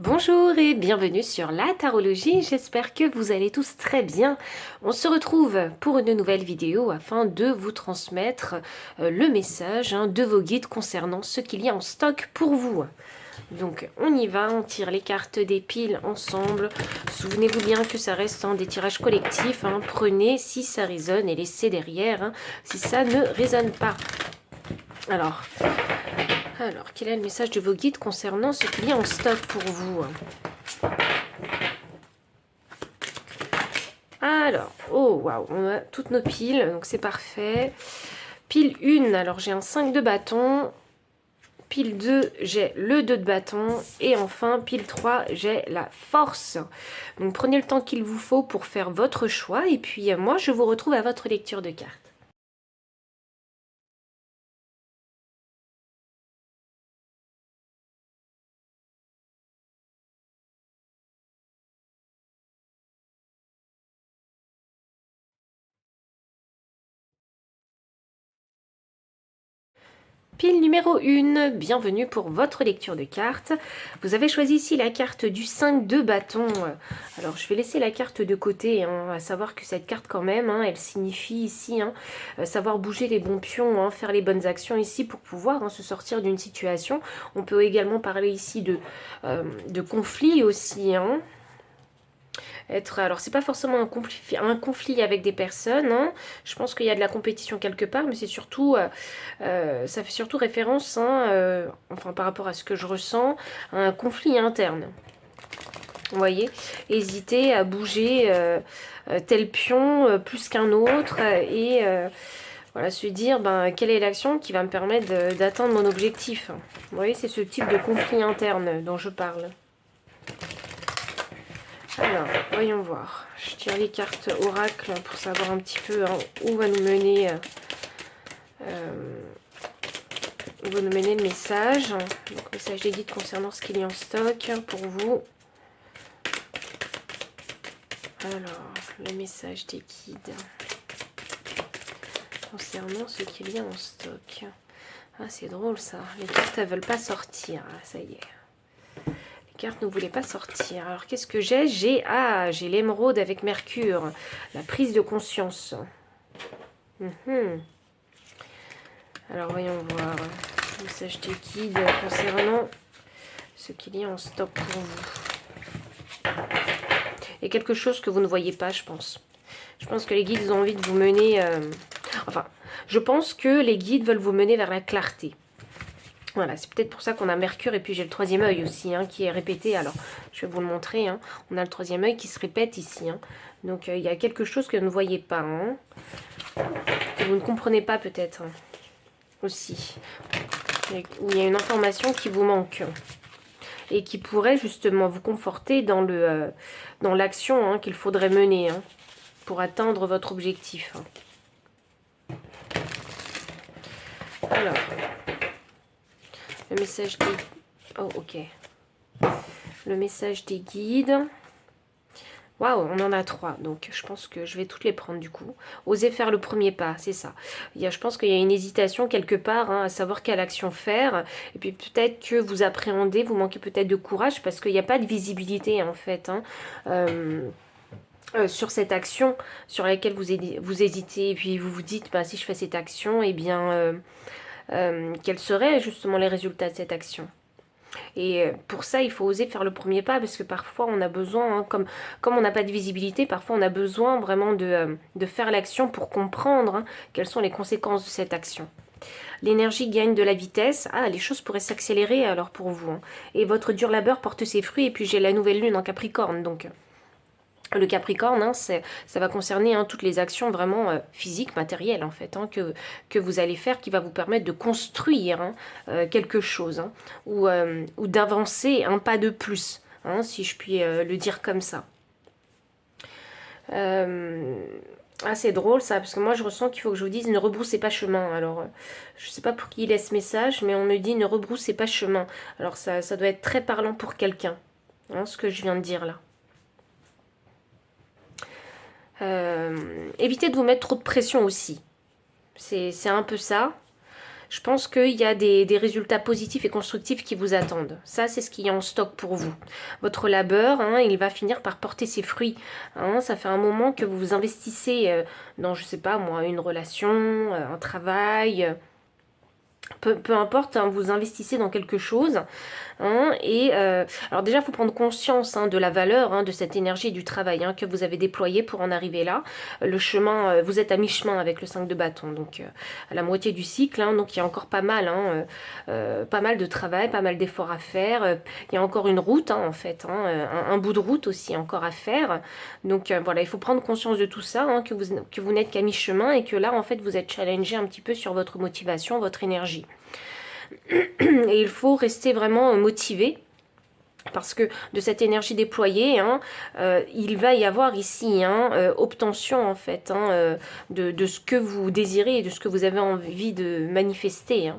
Bonjour et bienvenue sur la tarologie, j'espère que vous allez tous très bien. On se retrouve pour une nouvelle vidéo afin de vous transmettre le message de vos guides concernant ce qu'il y a en stock pour vous. Donc on y va, on tire les cartes des piles ensemble. Souvenez-vous bien que ça reste des tirages collectifs. Prenez si ça résonne et laissez derrière si ça ne résonne pas. Alors, quel est le message de vos guides concernant ce qu'il y a en stock pour vous? Alors, oh waouh, on a toutes nos piles, donc c'est parfait. Pile 1, alors j'ai un 5 de bâton. Pile 2, j'ai le 2 de bâton. Et enfin, pile 3, j'ai la force. Donc prenez le temps qu'il vous faut pour faire votre choix. Et puis moi, je vous retrouve à votre lecture de cartes. Pile numéro 1, bienvenue pour votre lecture de cartes. Vous avez choisi ici la carte du 5 de bâton. Alors je vais laisser la carte de côté, à savoir que cette carte quand même, elle signifie ici savoir bouger les bons pions, faire les bonnes actions ici pour pouvoir se sortir d'une situation. On peut également parler ici de conflit aussi. Alors c'est pas forcément un conflit avec des personnes, je pense qu'il y a de la compétition quelque part, mais c'est surtout, ça fait surtout référence, enfin par rapport à ce que je ressens, à un conflit interne. Vous voyez, hésiter à bouger tel pion plus qu'un autre, et voilà, se dire quelle est l'action qui va me permettre d'atteindre mon objectif. Vous voyez, c'est ce type de conflit interne dont je parle. Alors, voyons voir. Je tire les cartes oracle pour savoir un petit peu où va nous mener le message. Donc, message des guides concernant ce qu'il y a en stock pour vous. Alors, le message des guides concernant ce qu'il y a en stock. Ah, c'est drôle ça. Les cartes, elles veulent pas sortir. Ah, ça y est. Les cartes ne voulaient pas sortir. Alors, qu'est-ce que j'ai? J'ai l'émeraude avec Mercure. La prise de conscience. Alors, voyons voir. Message des guides concernant ce qu'il y a en stock pour vous. Et quelque chose que vous ne voyez pas, je pense. Je pense que les guides ont envie de vous mener... Enfin, je pense que les guides veulent vous mener vers la clarté. Voilà, c'est peut-être pour ça qu'on a Mercure et puis j'ai le troisième œil aussi qui est répété. Alors, je vais vous le montrer. On a le troisième œil qui se répète ici. Donc, il y a quelque chose que vous ne voyez pas. Que vous ne comprenez pas peut-être aussi. Où il y a une information qui vous manque. Et qui pourrait justement vous conforter dans l'action qu'il faudrait mener pour atteindre votre objectif. Alors... le message des... Oh, ok. Le message des guides. Waouh, on en a 3. Donc, je pense que je vais toutes les prendre du coup. Oser faire le premier pas, c'est ça. Je pense qu'il y a une hésitation quelque part à savoir quelle action faire. Et puis, peut-être que vous appréhendez, vous manquez peut-être de courage parce qu'il n'y a pas de visibilité en fait. Sur cette action sur laquelle vous hésitez. Et puis, vous vous dites, si je fais cette action, eh bien... quels seraient justement les résultats de cette action. Et pour ça, il faut oser faire le premier pas parce que parfois on a besoin, comme on n'a pas de visibilité, parfois on a besoin vraiment de faire l'action pour comprendre quelles sont les conséquences de cette action. L'énergie gagne de la vitesse. Ah, les choses pourraient s'accélérer alors pour vous. Et votre dur labeur porte ses fruits. Et puis j'ai la nouvelle lune en Capricorne, donc... Le Capricorne, ça va concerner toutes les actions vraiment physiques, matérielles en fait, que vous allez faire, qui va vous permettre de construire quelque chose, ou d'avancer un pas de plus, si je puis le dire comme ça. Ah, c'est drôle ça, parce que moi je ressens qu'il faut que je vous dise ne rebroussez pas chemin. Alors, je sais pas pour qui il est ce message, mais on me dit ne rebroussez pas chemin. Alors ça doit être très parlant pour quelqu'un, ce que je viens de dire là. Évitez de vous mettre trop de pression aussi. C'est un peu ça. Je pense qu'il y a des résultats positifs et constructifs qui vous attendent. Ça, c'est ce qui est en stock pour vous. Votre labeur, hein, il va finir par porter ses fruits. Hein. Ça fait un moment que vous vous investissez dans, je sais pas moi, une relation, un travail... Peu importe, hein, vous investissez dans quelque chose. Hein, alors déjà, il faut prendre conscience de la valeur de cette énergie et du travail que vous avez déployé pour en arriver là. Le chemin, vous êtes à mi-chemin avec le 5 de bâton, donc à la moitié du cycle. Donc il y a encore pas mal de travail, pas mal d'efforts à faire. Il y a encore une route en fait, un bout de route aussi encore à faire. Donc voilà, il faut prendre conscience de tout ça, que vous n'êtes qu'à mi-chemin et que là en fait vous êtes challengé un petit peu sur votre motivation, votre énergie. Et il faut rester vraiment motivé parce que de cette énergie déployée, il va y avoir ici obtention en fait de ce que vous désirez et de ce que vous avez envie de manifester.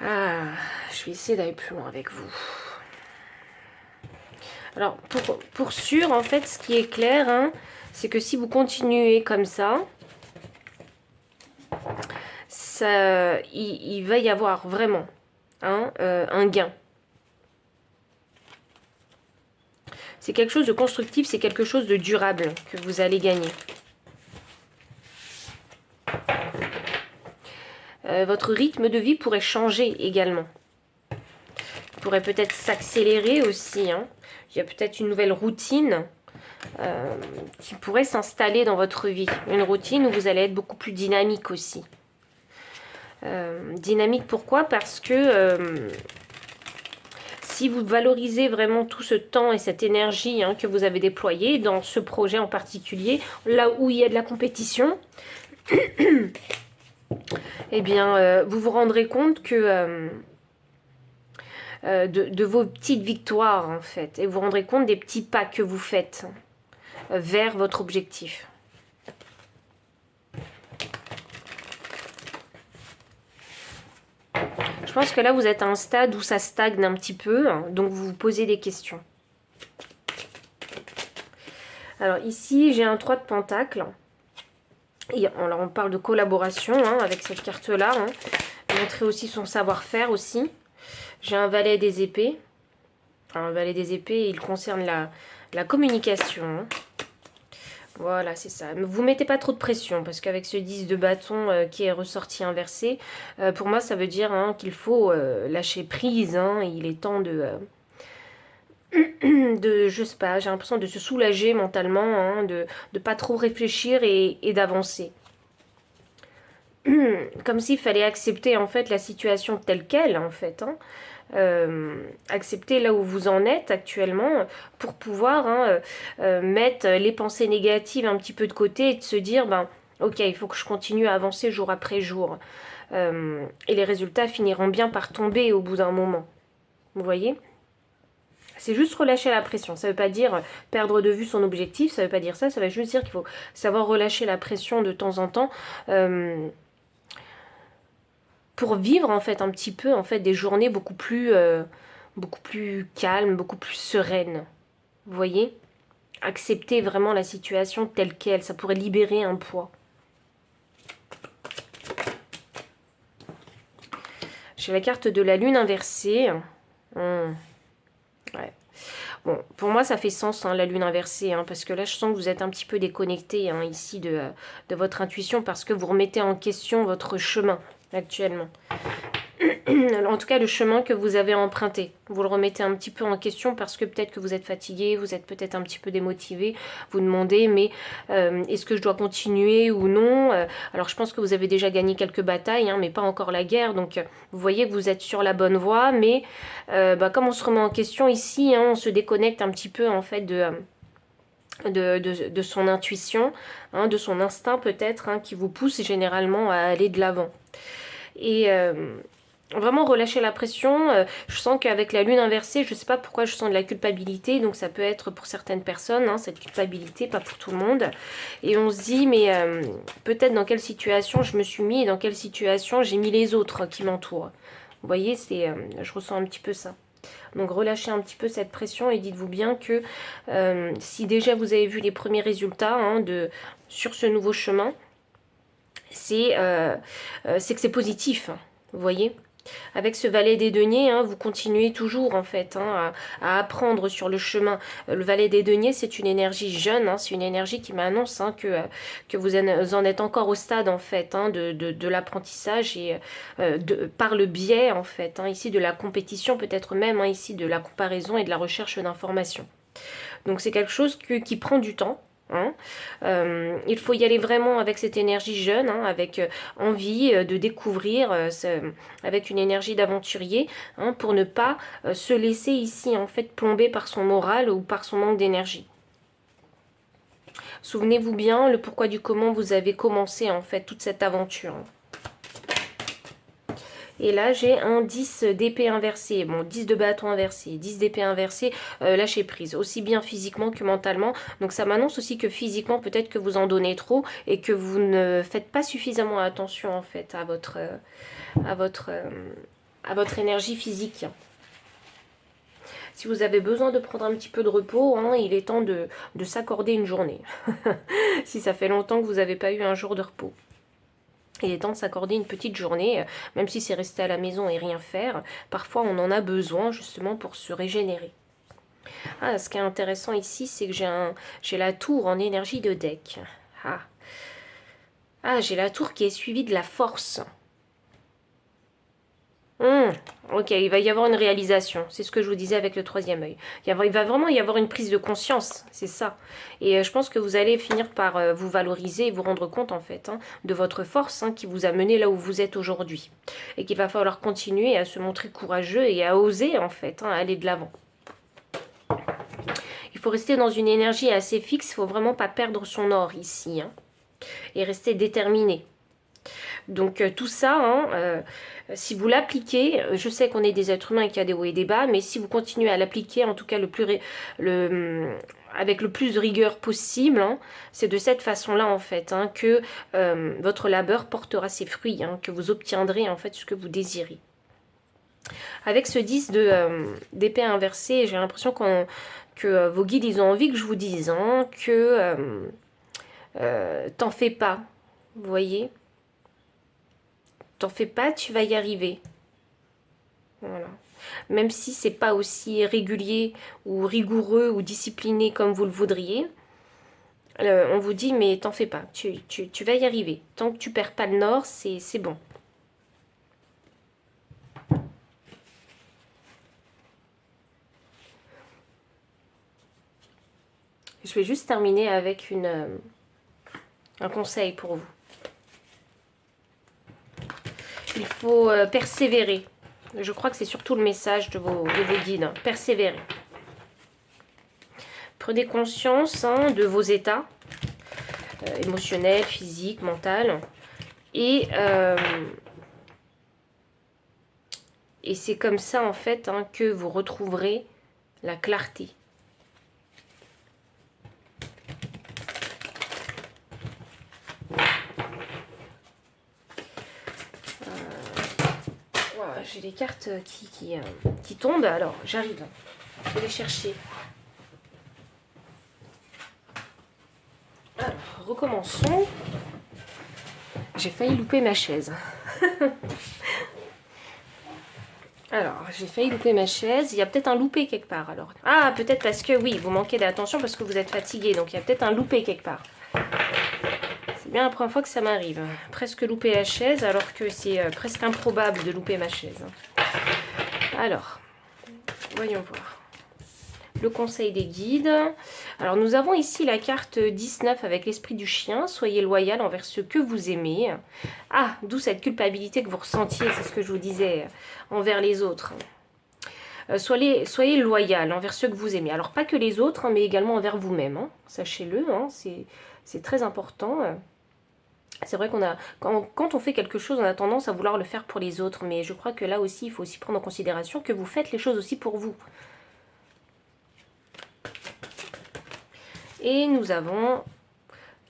Je vais essayer d'aller plus loin avec vous. Alors pour sûr, en fait, ce qui est clair, c'est que si vous continuez comme ça, il va y avoir vraiment un gain. C'est quelque chose de constructif, c'est quelque chose de durable que vous allez gagner. Votre rythme de vie pourrait changer également. Il pourrait peut-être s'accélérer aussi. Il y a peut-être une nouvelle routine qui pourrait s'installer dans votre vie. Une routine où vous allez être beaucoup plus dynamique aussi. Dynamique pourquoi? Parce que si vous valorisez vraiment tout ce temps et cette énergie que vous avez déployée dans ce projet en particulier, là où il y a de la compétition, eh bien, vous vous rendrez compte que de vos petites victoires, en fait, et vous vous rendrez compte des petits pas que vous faites vers votre objectif. Je pense que là, vous êtes à un stade où ça stagne un petit peu, donc vous vous posez des questions. Alors ici, j'ai un 3 de pentacle. Et alors, on parle de collaboration avec cette carte-là. Montrer aussi son savoir-faire aussi. J'ai un valet des épées. Alors, un valet des épées, il concerne la communication. Voilà, c'est ça. Ne vous mettez pas trop de pression, parce qu'avec ce 10 de bâton qui est ressorti inversé, pour moi, ça veut dire qu'il faut lâcher prise. Il est temps je sais pas, j'ai l'impression de se soulager mentalement, de pas trop réfléchir et d'avancer. Comme s'il fallait accepter en fait la situation telle qu'elle, en fait. Accepter là où vous en êtes actuellement pour pouvoir mettre les pensées négatives un petit peu de côté et de se dire ok, il faut que je continue à avancer jour après jour et les résultats finiront bien par tomber au bout d'un moment, vous voyez. C'est juste relâcher la pression, ça ne veut pas dire perdre de vue son objectif, ça ne veut pas dire ça, ça va juste dire qu'il faut savoir relâcher la pression de temps en temps pour vivre en fait un petit peu des journées beaucoup plus calmes, beaucoup plus sereines. Vous voyez? Accepter vraiment la situation telle qu'elle, ça pourrait libérer un poids. J'ai la carte de la lune inversée. Ouais. Bon, pour moi, ça fait sens, la lune inversée, parce que là, je sens que vous êtes un petit peu déconnecté ici de votre intuition parce que vous remettez en question votre chemin actuellement. En tout cas, le chemin que vous avez emprunté, vous le remettez un petit peu en question parce que peut-être que vous êtes fatigué, vous êtes peut-être un petit peu démotivé, vous demandez mais est-ce que je dois continuer ou non? Alors je pense que vous avez déjà gagné quelques batailles, mais pas encore la guerre, donc vous voyez que vous êtes sur la bonne voie, mais comme on se remet en question ici, on se déconnecte un petit peu en fait de son intuition, de son instinct peut-être, qui vous pousse généralement à aller de l'avant. Et vraiment relâcher la pression. Je sens qu'avec la lune inversée, je ne sais pas pourquoi je sens de la culpabilité, donc ça peut être pour certaines personnes, cette culpabilité, pas pour tout le monde. Et on se dit, mais peut-être dans quelle situation je me suis mis et dans quelle situation j'ai mis les autres qui m'entourent. Vous voyez, je ressens un petit peu ça. Donc relâchez un petit peu cette pression et dites-vous bien que si déjà vous avez vu les premiers résultats sur ce nouveau chemin, c'est que c'est positif, vous voyez. Avec ce valet des deniers, hein, vous continuez toujours en fait à apprendre sur le chemin. Le valet des deniers, c'est une énergie jeune, hein, c'est une énergie qui m'annonce que vous en êtes encore au stade en fait de l'apprentissage et par le biais en fait, hein, ici de la compétition, peut-être même ici de la comparaison et de la recherche d'informations. Donc c'est quelque chose qui prend du temps. Hein. Il faut y aller vraiment avec cette énergie jeune, hein, avec envie de découvrir, avec une énergie d'aventurier, hein, pour ne pas se laisser ici en fait plomber par son moral ou par son manque d'énergie. Souvenez-vous bien le pourquoi du comment vous avez commencé en fait toute cette aventure. Et là, j'ai un 10 d'épée inversée. Bon, 10 de bâton inversé, 10 d'épée inversée, lâcher prise. Aussi bien physiquement que mentalement. Donc ça m'annonce aussi que physiquement, peut-être que vous en donnez trop et que vous ne faites pas suffisamment attention en fait à votre énergie physique. Si vous avez besoin de prendre un petit peu de repos, hein, il est temps de s'accorder une journée. Si ça fait longtemps que vous n'avez pas eu un jour de repos. Il est temps de s'accorder une petite journée, même si c'est rester à la maison et rien faire. Parfois, on en a besoin justement pour se régénérer. Ah, ce qui est intéressant ici, c'est que j'ai la tour en énergie de deck. J'ai la tour qui est suivie de la force. Ok, il va y avoir une réalisation. C'est ce que je vous disais avec le troisième œil. Il va vraiment y avoir une prise de conscience, c'est ça. Et je pense que vous allez finir par vous valoriser et vous rendre compte, en fait, hein, de votre force, hein, qui vous a mené là où vous êtes aujourd'hui. Et qu'il va falloir continuer à se montrer courageux et à oser, en fait, hein, aller de l'avant. Il faut rester dans une énergie assez fixe. Il ne faut vraiment pas perdre son or ici. Hein, et rester déterminé. Donc tout ça, hein, si vous l'appliquez, je sais qu'on est des êtres humains et qu'il y a des hauts et des bas, mais si vous continuez à l'appliquer, en tout cas avec le plus de rigueur possible, hein, c'est de cette façon-là en fait hein, que votre labeur portera ses fruits, hein, que vous obtiendrez en fait ce que vous désirez. Avec ce 10 d'épée inversée, j'ai l'impression que vos guides ils ont envie que je vous dise hein, que t'en fais pas, vous voyez. T'en fais pas, tu vas y arriver. Voilà. Même si c'est pas aussi régulier ou rigoureux ou discipliné comme vous le voudriez, on vous dit mais t'en fais pas, tu vas y arriver. Tant que tu perds pas le nord, c'est bon. Je vais juste terminer avec un conseil pour vous. Il faut persévérer. Je crois que c'est surtout le message de vos guides. Hein. Persévérer. Prenez conscience hein, de vos états émotionnels, physiques, mentaux. Et c'est comme ça, en fait, hein, que vous retrouverez la clarté. J'ai des cartes qui tombent, alors j'arrive. Je vais les chercher. Alors, recommençons. J'ai failli louper ma chaise. Alors, j'ai failli louper ma chaise. Il y a peut-être un loupé quelque part, alors. Ah, peut-être parce que, oui, vous manquez d'attention parce que vous êtes fatigué. Donc, il y a peut-être un loupé quelque part. C'est bien la première fois que ça m'arrive. Presque louper la chaise, alors que c'est presque improbable de louper ma chaise. Alors, voyons voir. Le conseil des guides. Alors, nous avons ici la carte 19 avec l'esprit du chien. Soyez loyal envers ceux que vous aimez. Ah, d'où cette culpabilité que vous ressentiez, c'est ce que je vous disais, envers les autres. Soyez loyal envers ceux que vous aimez. Alors, pas que les autres, hein, mais également envers vous-même. Hein. Sachez-le, hein, c'est très important. C'est vrai quand on fait quelque chose, on a tendance à vouloir le faire pour les autres. Mais je crois que là aussi, il faut aussi prendre en considération que vous faites les choses aussi pour vous. Et nous avons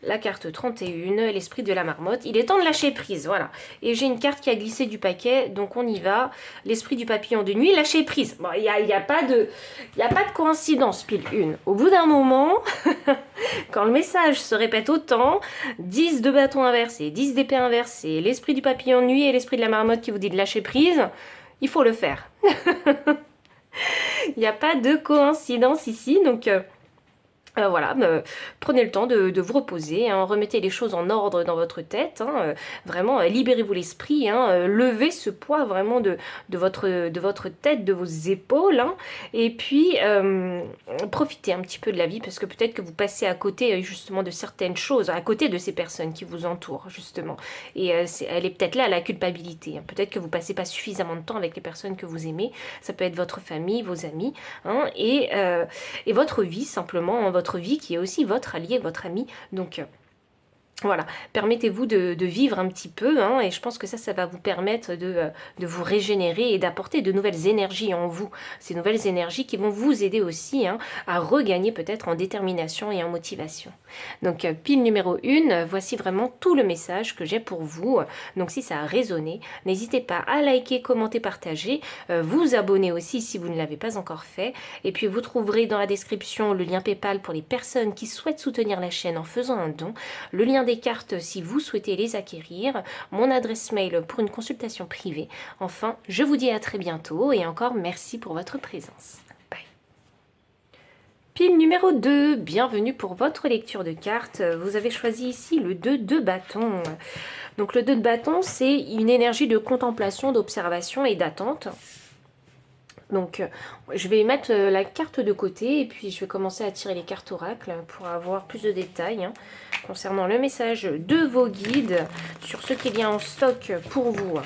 La carte 31, l'esprit de la marmotte. Il est temps de lâcher prise, voilà. Et j'ai une carte qui a glissé du paquet, donc on y va. L'esprit du papillon de nuit, lâcher prise. Bon, il n'y a pas de coïncidence, pile une. Au bout d'un moment, quand le message se répète autant, 10 de bâton inversé, 10 d'épée inversée, l'esprit du papillon de nuit et l'esprit de la marmotte qui vous dit de lâcher prise, il faut le faire. Il n'y a pas de coïncidence ici, donc... voilà, prenez le temps de vous reposer, hein, remettez les choses en ordre dans votre tête, hein, vraiment libérez-vous l'esprit, hein, levez ce poids vraiment de votre tête, de vos épaules, hein, et puis profitez un petit peu de la vie parce que peut-être que vous passez à côté justement de certaines choses, à côté de ces personnes qui vous entourent justement, et elle est peut-être là la culpabilité, hein, peut-être que vous passez pas suffisamment de temps avec les personnes que vous aimez, ça peut être votre famille, vos amis, hein, et votre vie simplement, votre vie qui est aussi votre allié, votre ami. Donc voilà, permettez-vous de vivre un petit peu, hein, et je pense que ça va vous permettre de vous régénérer et d'apporter de nouvelles énergies en vous. Ces nouvelles énergies qui vont vous aider aussi, hein, à regagner peut-être en détermination et en motivation. Donc pile numéro 1, voici vraiment tout le message que j'ai pour vous. Donc si ça a résonné, n'hésitez pas à liker, commenter, partager, vous abonner aussi si vous ne l'avez pas encore fait. Et puis vous trouverez dans la description le lien PayPal pour les personnes qui souhaitent soutenir la chaîne en faisant un don, le lien des cartes si vous souhaitez les acquérir, mon adresse mail pour une consultation privée. Enfin, je vous dis à très bientôt et encore merci pour votre présence. Bye. Pile numéro 2, bienvenue pour votre lecture de cartes. Vous avez choisi ici le 2 de bâton. Donc le 2 de bâton, c'est une énergie de contemplation, d'observation et d'attente. Donc je vais mettre la carte de côté et puis je vais commencer à tirer les cartes oracles pour avoir plus de détails, hein, concernant le message de vos guides sur ce qu'il y a en stock pour vous.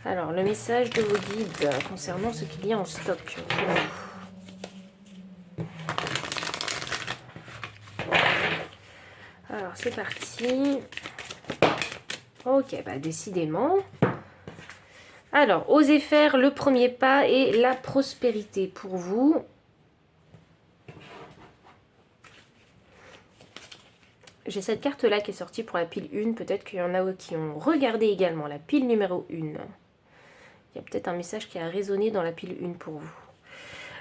Alors le message de vos guides concernant ce qu'il y a en stock pour vous. Alors c'est parti. Ok, bah décidément... Alors, osez faire le premier pas et la prospérité pour vous. J'ai cette carte-là qui est sortie pour la pile 1. Peut-être qu'il y en a qui ont regardé également la pile numéro 1. Il y a peut-être un message qui a résonné dans la pile 1 pour vous.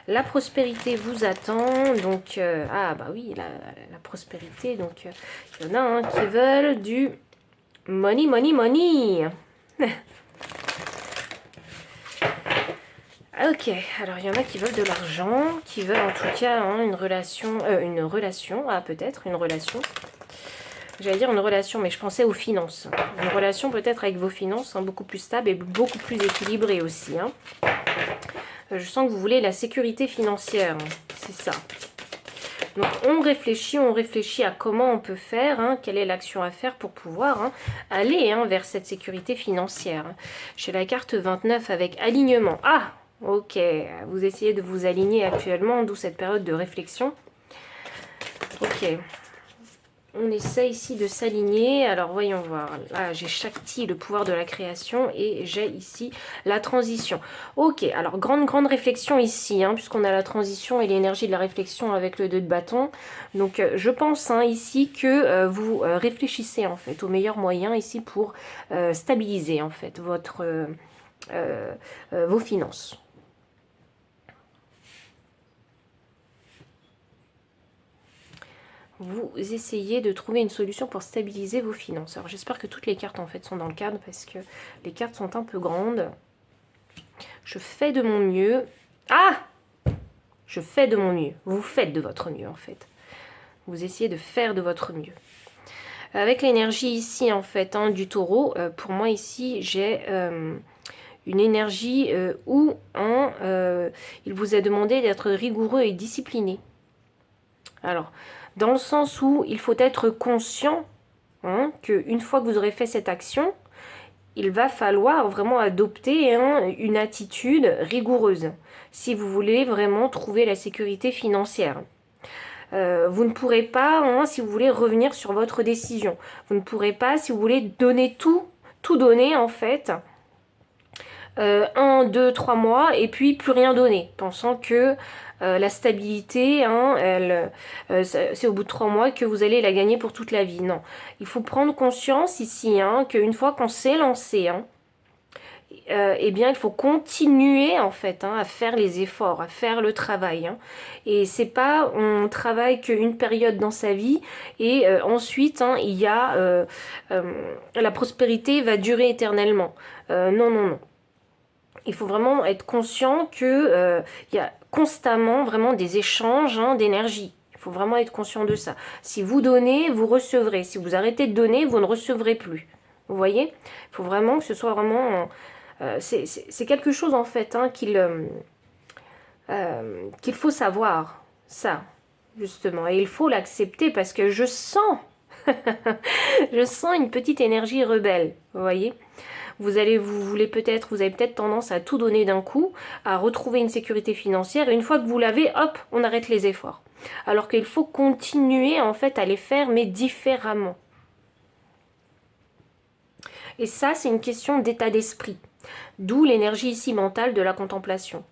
La prospérité vous attend. Donc, ah bah oui, la prospérité. Donc, il y en a un qui veulent du money, money, money. Ok, alors il y en a qui veulent de l'argent, qui veulent en tout cas, hein, une relation, peut-être une relation. J'allais dire une relation, mais je pensais aux finances. Une relation peut-être avec vos finances, hein, beaucoup plus stable et beaucoup plus équilibrée aussi. Hein. Je sens que vous voulez la sécurité financière, hein, c'est ça. Donc on réfléchit à comment on peut faire, hein, quelle est l'action à faire pour pouvoir, hein, aller, hein, vers cette sécurité financière. J'ai la carte 29 avec alignement. Ah! Ok, vous essayez de vous aligner actuellement, d'où cette période de réflexion. Ok, on essaie ici de s'aligner. Alors voyons voir, là j'ai Shakti, le pouvoir de la création, et j'ai ici la transition. Ok, alors grande réflexion ici, hein, puisqu'on a la transition et l'énergie de la réflexion avec le 2 de bâton. Donc je pense, hein, ici que vous réfléchissez en fait au meilleur moyen ici pour stabiliser en fait vos finances. Vous essayez de trouver une solution pour stabiliser vos finances. Alors j'espère que toutes les cartes en fait sont dans le cadre parce que les cartes sont un peu grandes. Je fais de mon mieux. Ah! Je fais de mon mieux. Vous faites de votre mieux en fait. Vous essayez de faire de votre mieux. Avec l'énergie ici en fait, hein, du taureau, pour moi ici j'ai une énergie où il vous a demandé d'être rigoureux et discipliné. Alors, dans le sens où il faut être conscient, hein, qu'une fois que vous aurez fait cette action, il va falloir vraiment adopter, hein, une attitude rigoureuse si vous voulez vraiment trouver la sécurité financière. Vous ne pourrez pas, hein, si vous voulez revenir sur votre décision. Vous ne pourrez pas, si vous voulez donner tout donner en fait, 1, 2, 3 mois et puis plus rien donner, pensant que la stabilité, hein, c'est au bout de 3 mois que vous allez la gagner pour toute la vie. Non, il faut prendre conscience ici, hein, qu'une fois qu'on s'est lancé, hein, eh bien, il faut continuer en fait, hein, à faire les efforts, à faire le travail. Hein. Et c'est pas on travaille qu'une période dans sa vie et ensuite, hein, il y a la prospérité va durer éternellement. Non, non, non. Il faut vraiment être conscient que il y a constamment vraiment des échanges, hein, d'énergie. Il faut vraiment être conscient de ça. Si vous donnez, vous recevrez. Si vous arrêtez de donner, vous ne recevrez plus. Vous voyez? Il faut vraiment que ce soit vraiment... c'est quelque chose en fait, hein, qu'il faut savoir. Ça, justement. Et il faut l'accepter parce que je sens... je sens une petite énergie rebelle. Vous voyez? Vous avez peut-être tendance à tout donner d'un coup, à retrouver une sécurité financière, et une fois que vous l'avez, hop, on arrête les efforts. Alors qu'il faut continuer en fait à les faire, mais différemment. Et ça, c'est une question d'état d'esprit. D'où l'énergie ici mentale de la contemplation.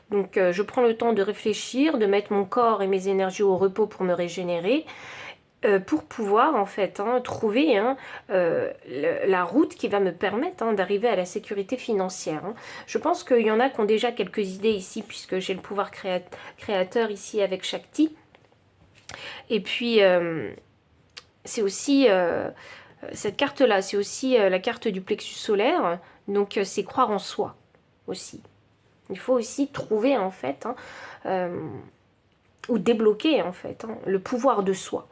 Donc je prends le temps de réfléchir, de mettre mon corps et mes énergies au repos pour me régénérer, pour pouvoir en fait, hein, trouver, hein, la route qui va me permettre, hein, d'arriver à la sécurité financière. Hein. Je pense qu'il y en a qui ont déjà quelques idées ici, puisque j'ai le pouvoir créateur ici avec Shakti. Et puis c'est aussi cette carte-là, c'est aussi la carte du plexus solaire, donc c'est croire en soi aussi. Il faut aussi trouver en fait, hein, ou débloquer en fait, hein, le pouvoir de soi.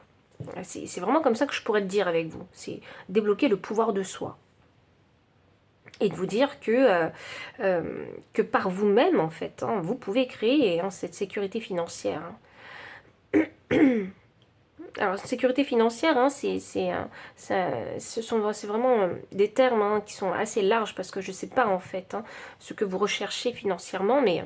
C'est vraiment comme ça que je pourrais te dire avec vous. C'est débloquer le pouvoir de soi. Et de vous dire que par vous-même, en fait, hein, vous pouvez créer, hein, cette sécurité financière. Hein. Alors, sécurité financière, hein, c'est vraiment des termes, hein, qui sont assez larges parce que je ne sais pas, en fait, hein, ce que vous recherchez financièrement, mais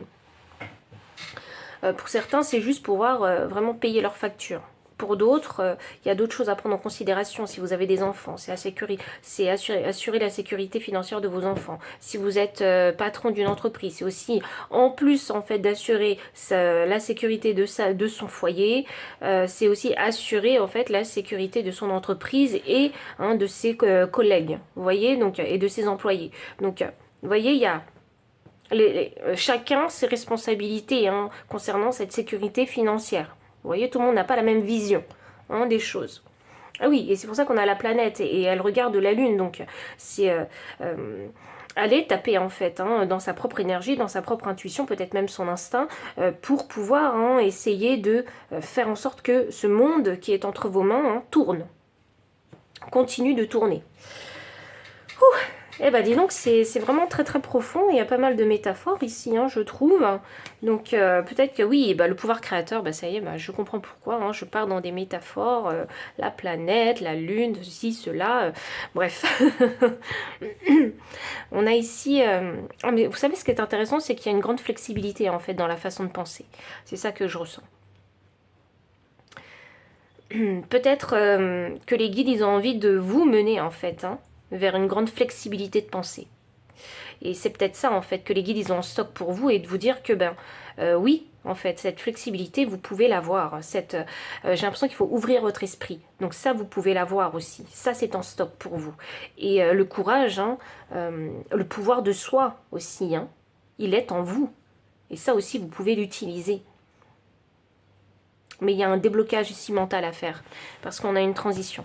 pour certains, c'est juste pouvoir vraiment payer leurs factures. Pour d'autres, il y a d'autres choses à prendre en considération. Si vous avez des enfants, c'est assurer la sécurité financière de vos enfants. Si vous êtes patron d'une entreprise, c'est aussi, en plus en fait d'assurer la sécurité de son foyer, c'est aussi assurer en fait la sécurité de son entreprise et, hein, de ses collègues, vous voyez, donc, et de ses employés. Donc, vous voyez, il y a chacun ses responsabilités, hein, concernant cette sécurité financière. Vous voyez, tout le monde n'a pas la même vision, hein, des choses. Ah oui, et c'est pour ça qu'on a la planète, et elle regarde la Lune, donc c'est aller taper en fait, hein, dans sa propre énergie, dans sa propre intuition, peut-être même son instinct, pour pouvoir, hein, essayer de faire en sorte que ce monde qui est entre vos mains, hein, tourne, continue de tourner. Ouh. Eh ben dis donc, c'est vraiment très très profond, il y a pas mal de métaphores ici, hein, je trouve. Donc peut-être que oui, bah, le pouvoir créateur, bah, ça y est, bah, je comprends pourquoi, hein, je pars dans des métaphores, la planète, la lune, ceci, cela, bref. On a ici... Ah, mais vous savez ce qui est intéressant, c'est qu'il y a une grande flexibilité en fait dans la façon de penser. C'est ça que je ressens. Peut-être que les guides, ils ont envie de vous mener en fait, hein, vers une grande flexibilité de pensée. Et c'est peut-être ça, en fait, que les guides, ils ont en stock pour vous, et de vous dire que, oui, en fait, cette flexibilité, vous pouvez l'avoir. J'ai l'impression qu'il faut ouvrir votre esprit. Donc ça, vous pouvez l'avoir aussi. Ça, c'est en stock pour vous. Et le courage, hein, le pouvoir de soi aussi, hein, il est en vous. Et ça aussi, vous pouvez l'utiliser. Mais il y a un déblocage ici mental à faire, parce qu'on a une transition.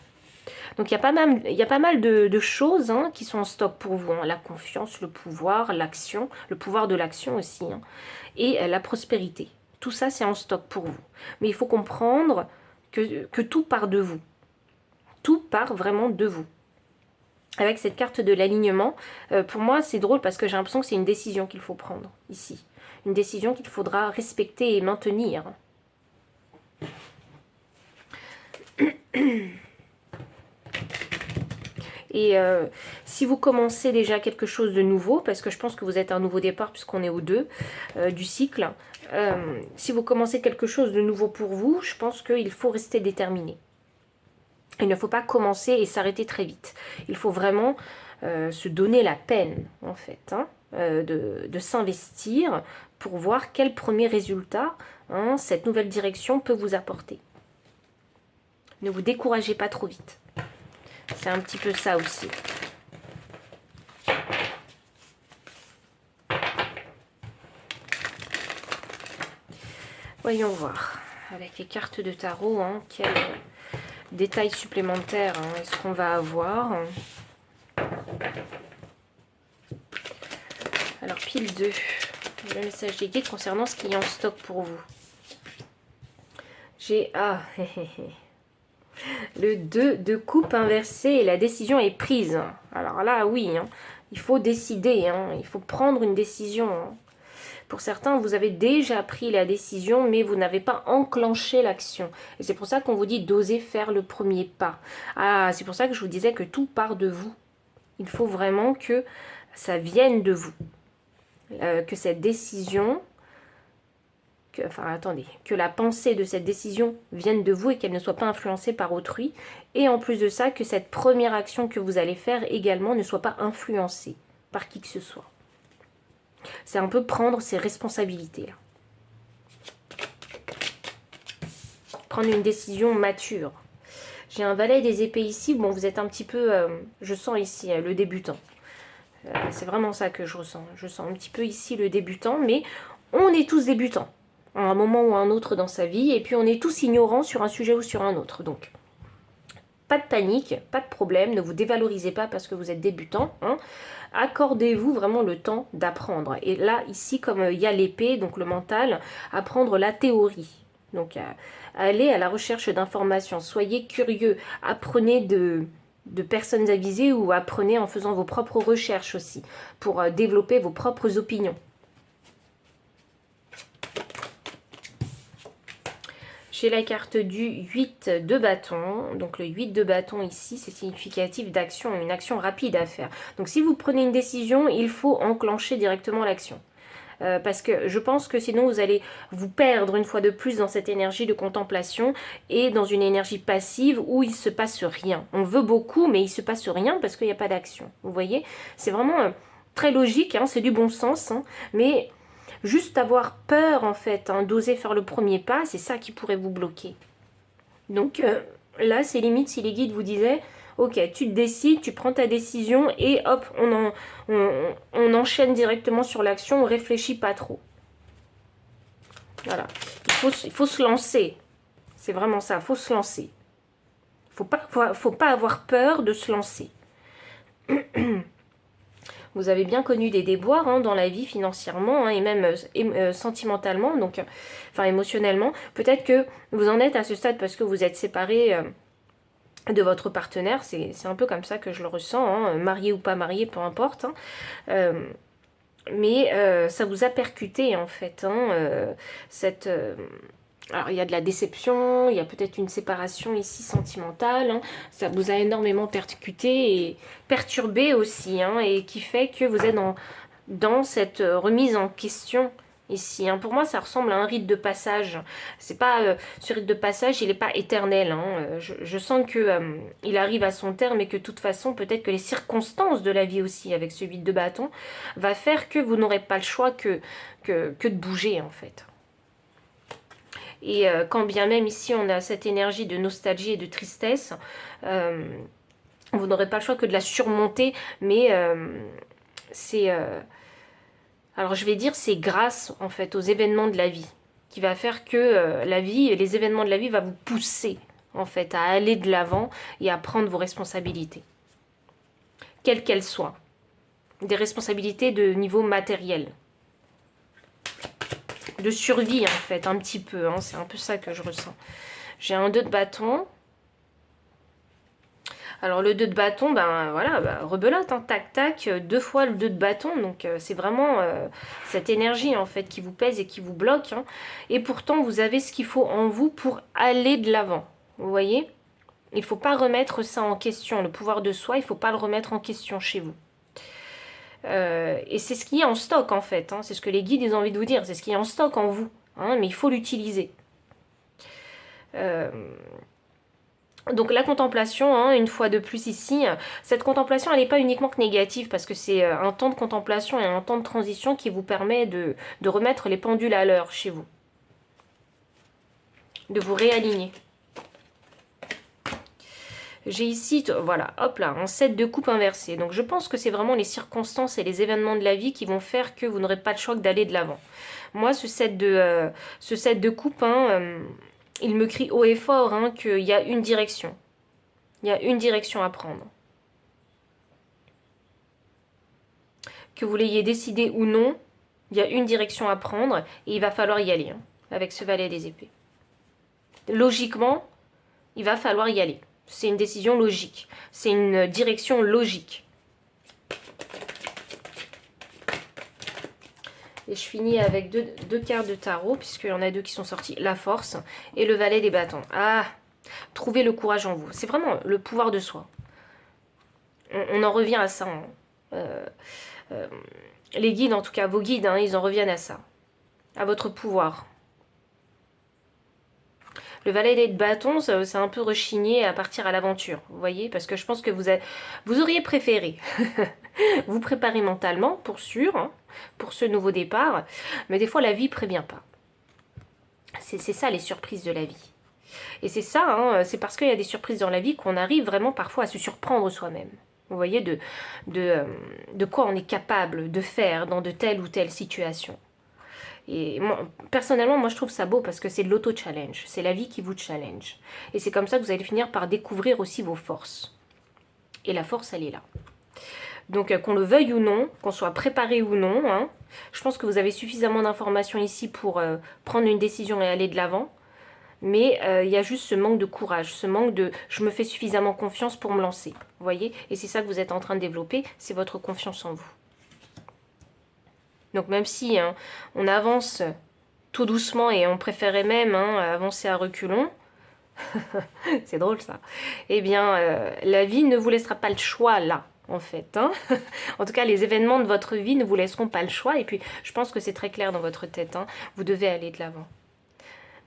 Donc il y a pas mal de choses, hein, qui sont en stock pour vous. Hein. La confiance, le pouvoir, l'action, le pouvoir de l'action aussi. Hein, et la prospérité. Tout ça, c'est en stock pour vous. Mais il faut comprendre que tout part de vous. Tout part vraiment de vous. Avec cette carte de l'alignement, pour moi, c'est drôle parce que j'ai l'impression que c'est une décision qu'il faut prendre ici. Une décision qu'il faudra respecter et maintenir. Et si vous commencez déjà quelque chose de nouveau, parce que je pense que vous êtes un nouveau départ puisqu'on est au 2 du cycle, si vous commencez quelque chose de nouveau pour vous, je pense qu'il faut rester déterminé. Il ne faut pas commencer et s'arrêter très vite. Il faut vraiment se donner la peine, en fait, hein, de s'investir pour voir quel premier résultat cette nouvelle direction peut vous apporter. Ne vous découragez pas trop vite. C'est un petit peu ça aussi. Voyons voir, avec les cartes de tarot, quels détails supplémentaires est-ce qu'on va avoir. Alors, pile 2, le message des guides concernant ce qui est en stock pour vous. J'ai... le 2 de coupe inversé et la décision est prise. Alors là, oui, il faut décider, il faut prendre une décision. Pour certains, vous avez déjà pris la décision, mais vous n'avez pas enclenché l'action. Et c'est pour ça qu'on vous dit d'oser faire le premier pas. Ah, c'est pour ça que je vous disais que tout part de vous. Il faut vraiment que ça vienne de vous. Que cette décision... que la pensée de cette décision vienne de vous et qu'elle ne soit pas influencée par autrui. Et en plus de ça, que cette première action que vous allez faire également ne soit pas influencée par qui que ce soit. C'est un peu prendre ses responsabilités. Là. Prendre une décision mature. J'ai un valet des épées ici. Bon, vous êtes un petit peu, je sens ici, le débutant. C'est vraiment ça que je ressens. Je sens un petit peu ici le débutant, mais on est tous débutants. À un moment ou à un autre dans sa vie, et puis on est tous ignorants sur un sujet ou sur un autre. Donc, pas de panique, pas de problème, ne vous dévalorisez pas parce que vous êtes débutant. Accordez-vous vraiment le temps d'apprendre. Et là, ici, comme il y a l'épée, donc le mental, apprendre la théorie. Donc, allez à la recherche d'informations, soyez curieux, apprenez de personnes avisées ou apprenez en faisant vos propres recherches aussi, pour développer vos propres opinions. J'ai la carte du 8 de bâton. Donc le 8 de bâton ici, c'est significatif d'action, une action rapide à faire. Donc si vous prenez une décision, il faut enclencher directement l'action. Parce que je pense que sinon vous allez vous perdre une fois de plus dans cette énergie de contemplation et dans une énergie passive où il ne se passe rien. On veut beaucoup, mais il ne se passe rien parce qu'il n'y a pas d'action. Vous voyez, c'est vraiment très logique, c'est du bon sens, mais... juste avoir peur, en fait, d'oser faire le premier pas, c'est ça qui pourrait vous bloquer. Donc là, c'est limite si les guides vous disaient, ok, tu te décides, tu prends ta décision et hop, on enchaîne directement sur l'action, on réfléchit pas trop. Voilà, il faut se lancer. C'est vraiment ça, il faut se lancer. Faut pas avoir peur de se lancer. Vous avez bien connu des déboires dans la vie financièrement et même sentimentalement, donc enfin émotionnellement. Peut-être que vous en êtes à ce stade parce que vous êtes séparés de votre partenaire. C'est un peu comme ça que je le ressens, marié ou pas marié, peu importe. Mais ça vous a percuté en fait, cette... alors, il y a de la déception, il y a peut-être une séparation ici sentimentale. Ça vous a énormément percuté et perturbé aussi. Et qui fait que vous êtes dans cette remise en question ici. Pour moi, ça ressemble à un rite de passage. C'est pas ce rite de passage, il n'est pas éternel. Je sens que il arrive à son terme et que de toute façon, peut-être que les circonstances de la vie aussi, avec ce 8 de bâton, va faire que vous n'aurez pas le choix que de bouger en fait. Et quand bien même ici on a cette énergie de nostalgie et de tristesse, vous n'aurez pas le choix que de la surmonter, mais c'est... alors je vais dire c'est grâce en fait aux événements de la vie qui va faire que la vie, les événements de la vie va vous pousser en fait à aller de l'avant et à prendre vos responsabilités. Quelles qu'elles soient. Des responsabilités de niveau matériel. De survie en fait, un petit peu, c'est un peu ça que je ressens. J'ai un 2 de bâton. Alors le 2 de bâton, voilà, rebelote, tac tac, 2 fois le 2 de bâton, donc c'est vraiment cette énergie en fait qui vous pèse et qui vous bloque. Et pourtant vous avez ce qu'il faut en vous pour aller de l'avant, vous voyez. Il ne faut pas remettre ça en question, le pouvoir de soi, il ne faut pas le remettre en question chez vous. Et c'est ce qui est en stock en fait, c'est ce que les guides ils ont envie de vous dire, c'est ce qui est en stock en vous, mais il faut l'utiliser. Donc la contemplation, hein, une fois de plus ici, cette contemplation, elle n'est pas uniquement que négative, parce que c'est un temps de contemplation et un temps de transition qui vous permet de remettre les pendules à l'heure chez vous, de vous réaligner. J'ai ici, voilà, hop là, un 7 de coupe inversé. Donc je pense que c'est vraiment les circonstances et les événements de la vie qui vont faire que vous n'aurez pas le choix d'aller de l'avant. Moi, ce 7 de coupe, hein, il me crie haut et fort hein, qu'il y a une direction. Il y a une direction à prendre. Que vous l'ayez décidé ou non, il y a une direction à prendre et il va falloir y aller hein, avec ce valet des épées. Logiquement, il va falloir y aller. C'est une décision logique. C'est une direction logique. Et je finis avec deux cartes de tarot, puisqu'il y en a deux qui sont sorties. La force et le valet des bâtons. Ah, trouvez le courage en vous. C'est vraiment le pouvoir de soi. On en revient à ça. Hein. Les guides, en tout cas, vos guides, hein, ils en reviennent à ça. À votre pouvoir. Le valet des bâtons, c'est un peu rechigné à partir à l'aventure, vous voyez, parce que je pense que vous auriez préféré vous préparer mentalement, pour sûr, hein, pour ce nouveau départ, mais des fois la vie prévient pas. C'est ça les surprises de la vie. Et c'est ça, hein, c'est parce qu'il y a des surprises dans la vie qu'on arrive vraiment parfois à se surprendre soi-même. Vous voyez, de quoi on est capable de faire dans de telle ou telle situation. Et moi, personnellement, moi je trouve ça beau parce que c'est de l'auto-challenge. C'est la vie qui vous challenge. Et c'est comme ça que vous allez finir par découvrir aussi vos forces. Et la force, elle est là. Donc qu'on le veuille ou non, qu'on soit préparé ou non, hein, je pense que vous avez suffisamment d'informations ici pour prendre une décision et aller de l'avant. Mais il y a juste ce manque de courage, ce manque de « je me fais suffisamment confiance pour me lancer ». Vous voyez? Et c'est ça que vous êtes en train de développer, c'est votre confiance en vous. Donc même si hein, on avance tout doucement et on préférait même hein, avancer à reculons, c'est drôle ça, eh bien la vie ne vous laissera pas le choix là, en fait. Hein. En tout cas, les événements de votre vie ne vous laisseront pas le choix et puis je pense que c'est très clair dans votre tête, hein, vous devez aller de l'avant.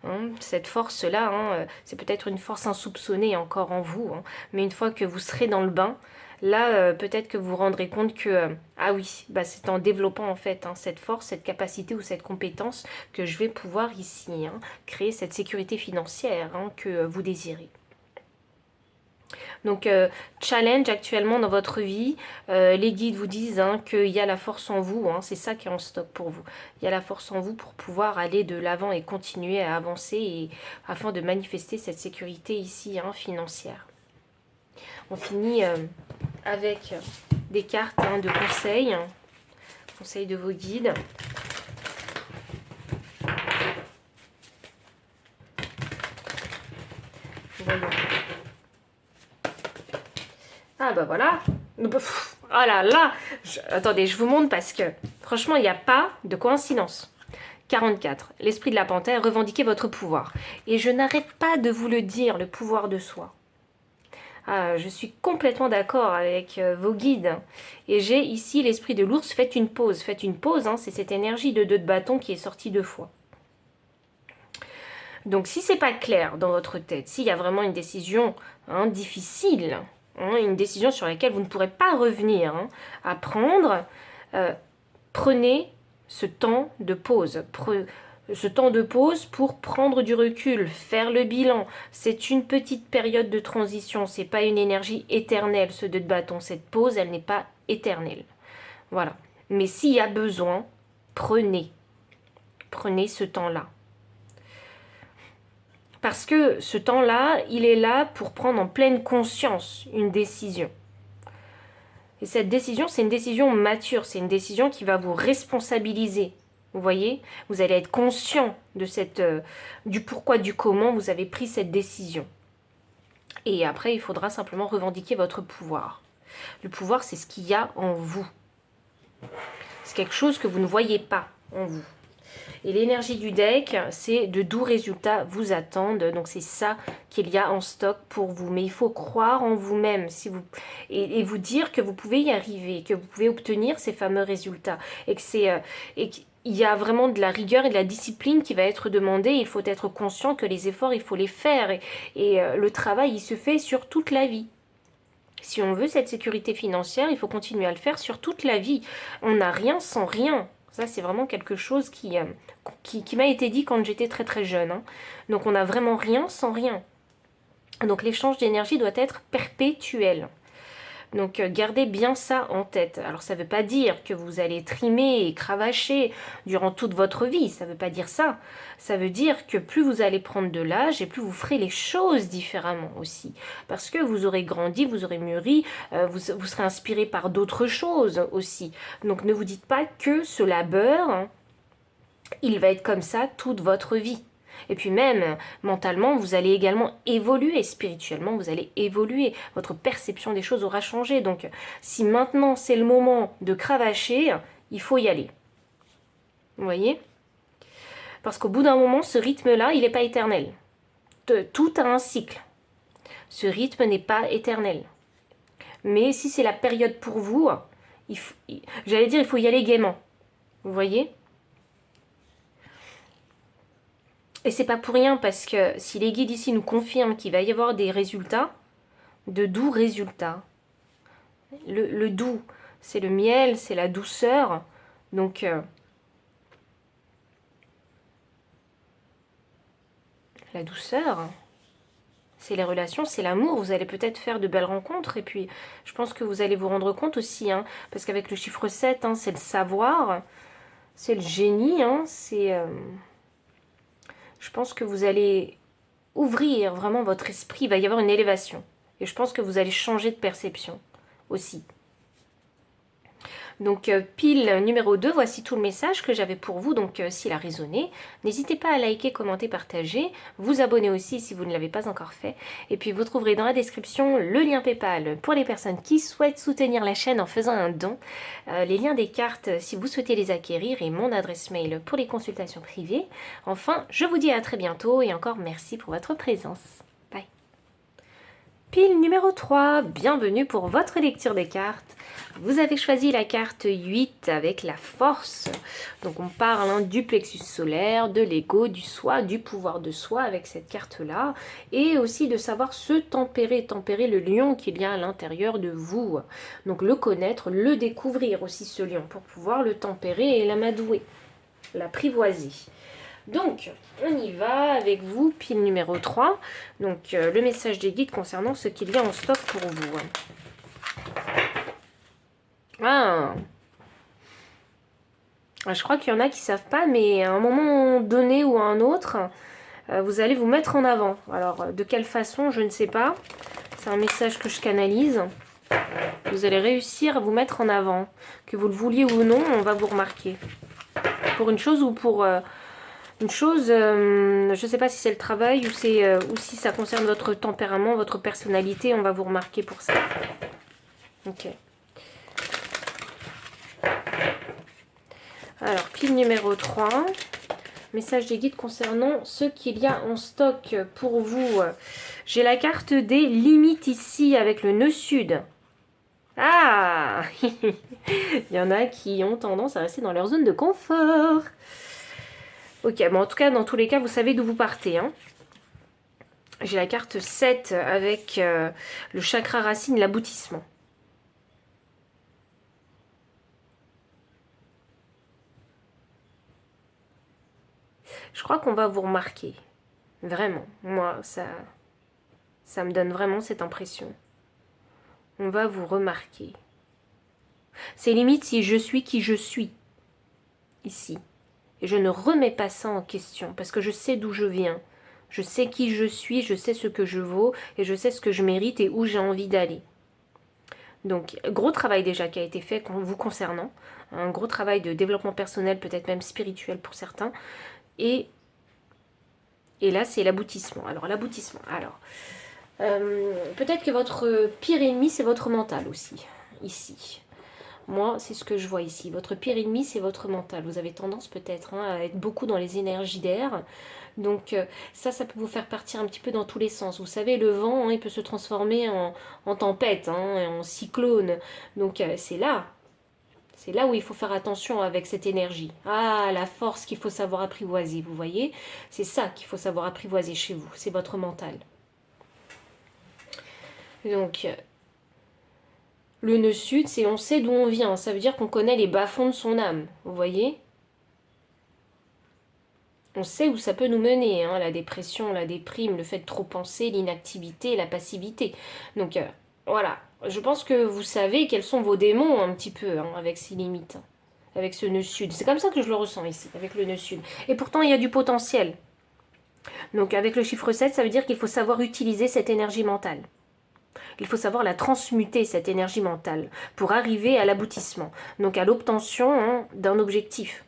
Hein, cette force-là, hein, c'est peut-être une force insoupçonnée encore en vous, hein, mais une fois que vous serez dans le bain, là, peut-être que vous vous rendrez compte que, ah oui, bah, c'est en développant en fait hein, cette force, cette capacité ou cette compétence que je vais pouvoir ici hein, créer cette sécurité financière hein, que vous désirez. Donc, challenge actuellement dans votre vie, les guides vous disent hein, qu'il y a la force en vous, hein, c'est ça qui est en stock pour vous. Il y a la force en vous pour pouvoir aller de l'avant et continuer à avancer et, afin de manifester cette sécurité ici hein, financière. On finit avec des cartes hein, de conseils, conseils de vos guides. Voyons. Ah bah voilà. Oh là là. Attendez, je vous montre parce que franchement, il n'y a pas de coïncidence. 44. L'esprit de la panthère, revendiquez votre pouvoir. Et je n'arrête pas de vous le dire, le pouvoir de soi. Ah, je suis complètement d'accord avec vos guides. Et j'ai ici l'esprit de l'ours. Faites une pause. Faites une pause, hein, c'est cette énergie de 2 de bâton qui est sortie 2 fois. Donc si c'est pas clair dans votre tête, s'il y a vraiment une décision hein, difficile, hein, une décision sur laquelle vous ne pourrez pas revenir hein, à prendre, prenez ce temps de pause. Ce temps de pause pour prendre du recul, faire le bilan. C'est une petite période de transition, c'est pas une énergie éternelle ce 2 de bâton. Cette pause, elle n'est pas éternelle. Voilà. Mais s'il y a besoin, prenez ce temps-là. Parce que ce temps-là, il est là pour prendre en pleine conscience une décision. Et cette décision, c'est une décision mature, c'est une décision qui va vous responsabiliser. Vous voyez, vous allez être conscient de du pourquoi, du comment vous avez pris cette décision. Et après, il faudra simplement revendiquer votre pouvoir. Le pouvoir, c'est ce qu'il y a en vous. C'est quelque chose que vous ne voyez pas en vous. Et l'énergie du deck, c'est de doux résultats vous attendent. Donc c'est ça qu'il y a en stock pour vous. Mais il faut croire en vous-même et vous dire que vous pouvez y arriver, que vous pouvez obtenir ces fameux résultats. Et il y a vraiment de la rigueur et de la discipline qui va être demandée. Il faut être conscient que les efforts, il faut les faire. Le travail, il se fait sur toute la vie. Si on veut cette sécurité financière, il faut continuer à le faire sur toute la vie. On n'a rien sans rien. Ça, c'est vraiment quelque chose qui m'a été dit quand j'étais très très jeune, hein. Donc on n'a vraiment rien sans rien. Donc l'échange d'énergie doit être perpétuel. Donc gardez bien ça en tête. Alors ça ne veut pas dire que vous allez trimer et cravacher durant toute votre vie, ça ne veut pas dire ça. Ça veut dire que plus vous allez prendre de l'âge et plus vous ferez les choses différemment aussi. Parce que vous aurez grandi, vous aurez mûri, vous serez inspiré par d'autres choses aussi. Donc ne vous dites pas que ce labeur, hein, il va être comme ça toute votre vie. Et puis même, mentalement, vous allez également évoluer, spirituellement, vous allez évoluer. Votre perception des choses aura changé. Donc, si maintenant c'est le moment de cravacher, il faut y aller. Vous voyez? Parce qu'au bout d'un moment, ce rythme-là, il n'est pas éternel. Tout a un cycle. Ce rythme n'est pas éternel. Mais si c'est la période pour vous, j'allais dire, il faut y aller gaiement. Vous voyez? Et c'est pas pour rien parce que si les guides ici nous confirment qu'il va y avoir des résultats, de doux résultats. Le doux, c'est le miel, c'est la douceur. Donc, la douceur, c'est les relations, c'est l'amour. Vous allez peut-être faire de belles rencontres. Et puis, je pense que vous allez vous rendre compte aussi, hein, parce qu'avec le chiffre 7, hein, c'est le savoir, c'est le génie, hein, je pense que vous allez ouvrir vraiment votre esprit, il va y avoir une élévation. Et je pense que vous allez changer de perception aussi. Donc pile numéro 2, voici tout le message que j'avais pour vous. Donc s'il a résonné, n'hésitez pas à liker, commenter, partager, vous abonner aussi si vous ne l'avez pas encore fait. Et puis vous trouverez dans la description le lien PayPal pour les personnes qui souhaitent soutenir la chaîne en faisant un don, les liens des cartes si vous souhaitez les acquérir et mon adresse mail pour les consultations privées. Enfin, je vous dis à très bientôt et encore merci pour votre présence. Bye. Pile numéro 3, bienvenue pour votre lecture des cartes. Vous avez choisi la carte 8 avec la force. Donc on parle hein, du plexus solaire, de l'ego, du soi, du pouvoir de soi avec cette carte-là. Et aussi de savoir se tempérer, tempérer le lion qu'il y a à l'intérieur de vous. Donc le connaître, le découvrir aussi ce lion pour pouvoir le tempérer et l'amadouer, l'apprivoiser. Donc, on y va avec vous, pile numéro 3. Donc, le message des guides concernant ce qu'il y a en stock pour vous. Ah, je crois qu'il y en a qui ne savent pas, mais à un moment donné ou à un autre, vous allez vous mettre en avant. Alors, de quelle façon, je ne sais pas. C'est un message que je canalise. Vous allez réussir à vous mettre en avant. Que vous le vouliez ou non, on va vous remarquer. Pour une chose ou pour... une chose, je ne sais pas si c'est le travail ou si ça concerne votre tempérament, votre personnalité, on va vous remarquer pour ça. Ok. Alors, pile numéro 3. Message des guides concernant ce qu'il y a en stock pour vous. J'ai la carte des limites ici avec le nœud sud. Ah il y en a qui ont tendance à rester dans leur zone de confort. Ok, bon, en tout cas, dans tous les cas, vous savez d'où vous partez. Hein. J'ai la carte 7 avec le chakra racine, l'aboutissement. Je crois qu'on va vous remarquer. Vraiment. Moi, ça me donne vraiment cette impression. On va vous remarquer. C'est limite si je suis qui je suis. Ici. Et je ne remets pas ça en question parce que je sais d'où je viens. Je sais qui je suis, je sais ce que je vaux et je sais ce que je mérite et où j'ai envie d'aller. Donc, gros travail déjà qui a été fait vous concernant. Un gros travail de développement personnel, peut-être même spirituel pour certains. Et là, c'est l'aboutissement. Alors, l'aboutissement. Alors, peut-être que votre pire ennemi, c'est votre mental aussi, ici. Moi, c'est ce que je vois ici. Votre pire ennemi, c'est votre mental. Vous avez tendance peut-être hein, à être beaucoup dans les énergies d'air. Donc ça peut vous faire partir un petit peu dans tous les sens. Vous savez, le vent, hein, il peut se transformer en tempête, hein, en cyclone. Donc c'est là. C'est là où il faut faire attention avec cette énergie. Ah, la force qu'il faut savoir apprivoiser, vous voyez? C'est ça qu'il faut savoir apprivoiser chez vous, c'est votre mental. Donc, le nœud sud, c'est on sait d'où on vient. Ça veut dire qu'on connaît les bas-fonds de son âme, vous voyez? On sait où ça peut nous mener, hein, la dépression, la déprime, le fait de trop penser, l'inactivité, la passivité. Donc, voilà. Je pense que vous savez quels sont vos démons un petit peu, hein, avec ces limites, hein, avec ce nœud sud. C'est comme ça que je le ressens ici, avec le nœud sud. Et pourtant, il y a du potentiel. Donc, avec le chiffre 7, ça veut dire qu'il faut savoir utiliser cette énergie mentale. Il faut savoir la transmuter, cette énergie mentale, pour arriver à l'aboutissement. Donc, à l'obtention, hein, d'un objectif.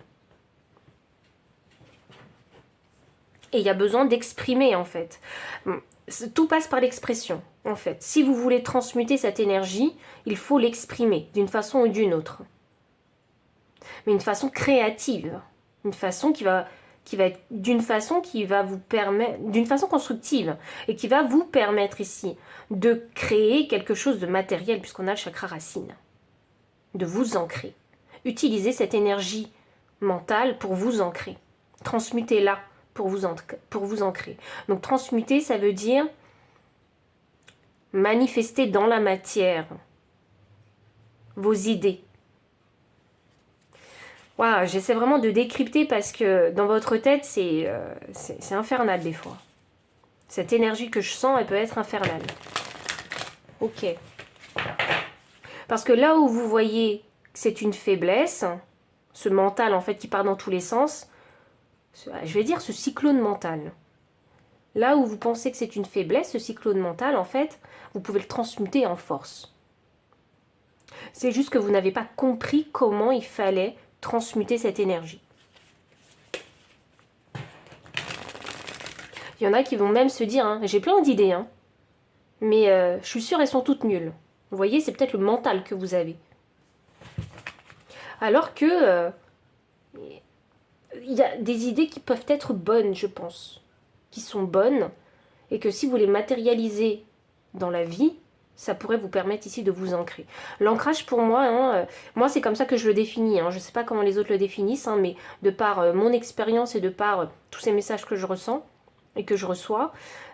Et il y a besoin d'exprimer, en fait. Tout passe par l'expression, en fait. Si vous voulez transmuter cette énergie, il faut l'exprimer, d'une façon ou d'une autre. Mais une façon créative. Une façon qui va être d'une façon qui va vous permettre, d'une façon constructive, et qui va vous permettre ici de créer quelque chose de matériel, puisqu'on a le chakra racine. De vous ancrer. Utilisez cette énergie mentale pour vous ancrer. Transmutez-la pour vous ancrer. Donc transmuter, ça veut dire manifester dans la matière vos idées. Wow, j'essaie vraiment de décrypter parce que dans votre tête, c'est infernal des fois. Cette énergie que je sens, elle peut être infernale. Ok. Parce que là où vous voyez que c'est une faiblesse, ce mental en fait qui part dans tous les sens, je vais dire ce cyclone mental. Là où vous pensez que c'est une faiblesse, ce cyclone mental, en fait, vous pouvez le transmuter en force. C'est juste que vous n'avez pas compris comment il fallait transmuter cette énergie. Il y en a qui vont même se dire, hein, j'ai plein d'idées, hein, mais je suis sûre elles sont toutes nulles. Vous voyez, c'est peut-être le mental que vous avez. Alors que il y a des idées qui peuvent être bonnes, je pense, qui sont bonnes, et que si vous les matérialisez dans la vie, ça pourrait vous permettre ici de vous ancrer. L'ancrage pour moi, hein, moi c'est comme ça que je le définis, hein, je ne sais pas comment les autres le définissent, hein, mais de par mon expérience et de par tous ces messages que je ressens et que je reçois,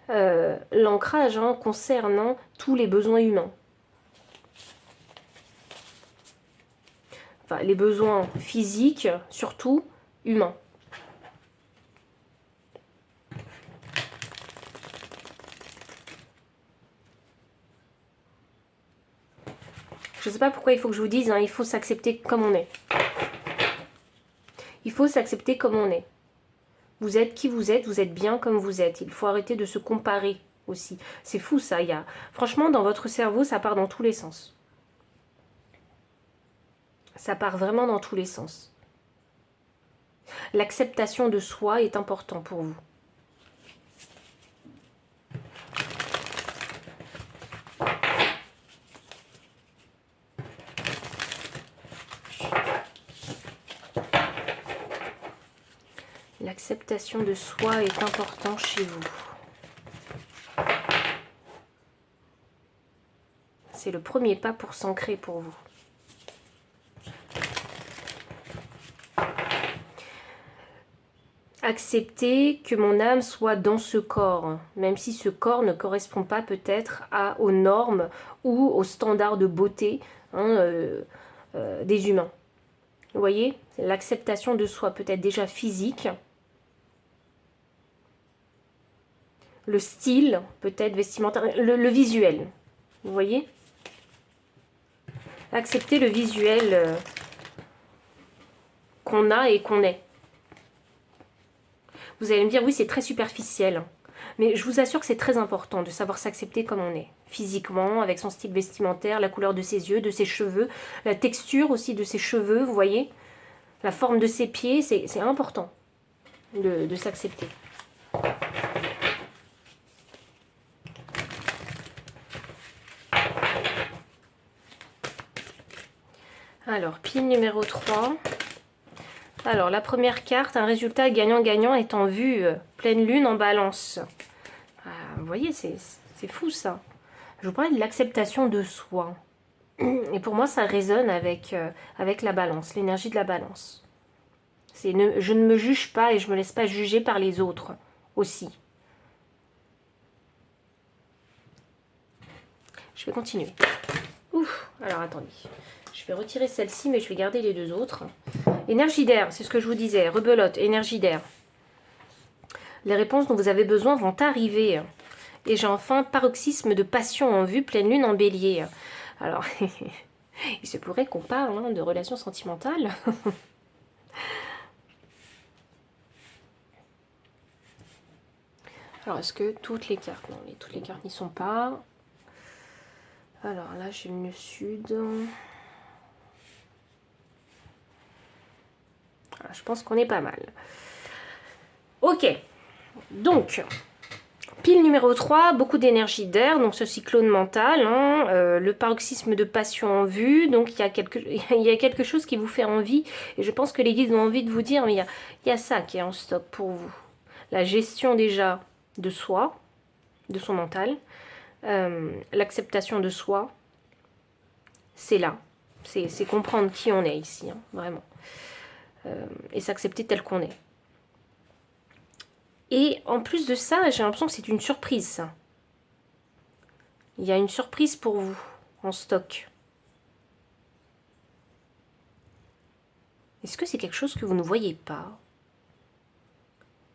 l'ancrage, hein, concerne, hein, tous les besoins humains. Enfin, les besoins physiques, surtout humains. Je ne sais pas pourquoi il faut que je vous dise, hein, il faut s'accepter comme on est. Il faut s'accepter comme on est. Vous êtes qui vous êtes bien comme vous êtes. Il faut arrêter de se comparer aussi. C'est fou ça, franchement dans votre cerveau ça part dans tous les sens. Ça part vraiment dans tous les sens. L'acceptation de soi est important pour vous. L'acceptation de soi est important chez vous. C'est le premier pas pour s'ancrer pour vous. Accepter que mon âme soit dans ce corps, même si ce corps ne correspond pas peut-être aux normes ou aux standards de beauté, hein, des humains. Vous voyez, l'acceptation de soi peut être déjà physique, le style peut-être vestimentaire, le visuel, vous voyez. Accepter le visuel qu'on a et qu'on est. Vous allez me dire, oui, c'est très superficiel. Mais je vous assure que c'est très important de savoir s'accepter comme on est. Physiquement, avec son style vestimentaire, la couleur de ses yeux, de ses cheveux, la texture aussi de ses cheveux, vous voyez. La forme de ses pieds, c'est important de s'accepter. Alors, pile numéro 3. Alors, la première carte, un résultat gagnant-gagnant est en vue. Pleine lune en balance. Ah, vous voyez, c'est fou ça. Je vous parlais de l'acceptation de soi. Et pour moi, ça résonne avec la balance, l'énergie de la balance. Je ne me juge pas et je ne me laisse pas juger par les autres aussi. Je vais continuer. Ouf, alors attendez. Je vais retirer celle-ci, mais je vais garder les deux autres. Énergie d'air, c'est ce que je vous disais. Rebelote, énergie d'air. Les réponses dont vous avez besoin vont arriver. Et j'ai enfin paroxysme de passion en vue, pleine lune en bélier. Alors, il se pourrait qu'on parle de relations sentimentales. Alors, est-ce que toutes les cartes... Non, toutes les cartes n'y sont pas. Alors là, j'ai le sud. Alors, je pense qu'on est pas mal. Ok. Donc, pile numéro 3, beaucoup d'énergie d'air, donc ce cyclone mental, le paroxysme de passion en vue, donc il y a quelque chose qui vous fait envie, et je pense que les guides ont envie de vous dire, mais il y a ça qui est en stock pour vous. La gestion déjà de soi, de son mental, l'acceptation de soi, c'est là. C'est comprendre qui on est ici, vraiment. Et s'accepter tel qu'on est. Et en plus de ça, j'ai l'impression que c'est une surprise, ça. Il y a une surprise pour vous, en stock. Est-ce que c'est quelque chose que vous ne voyez pas?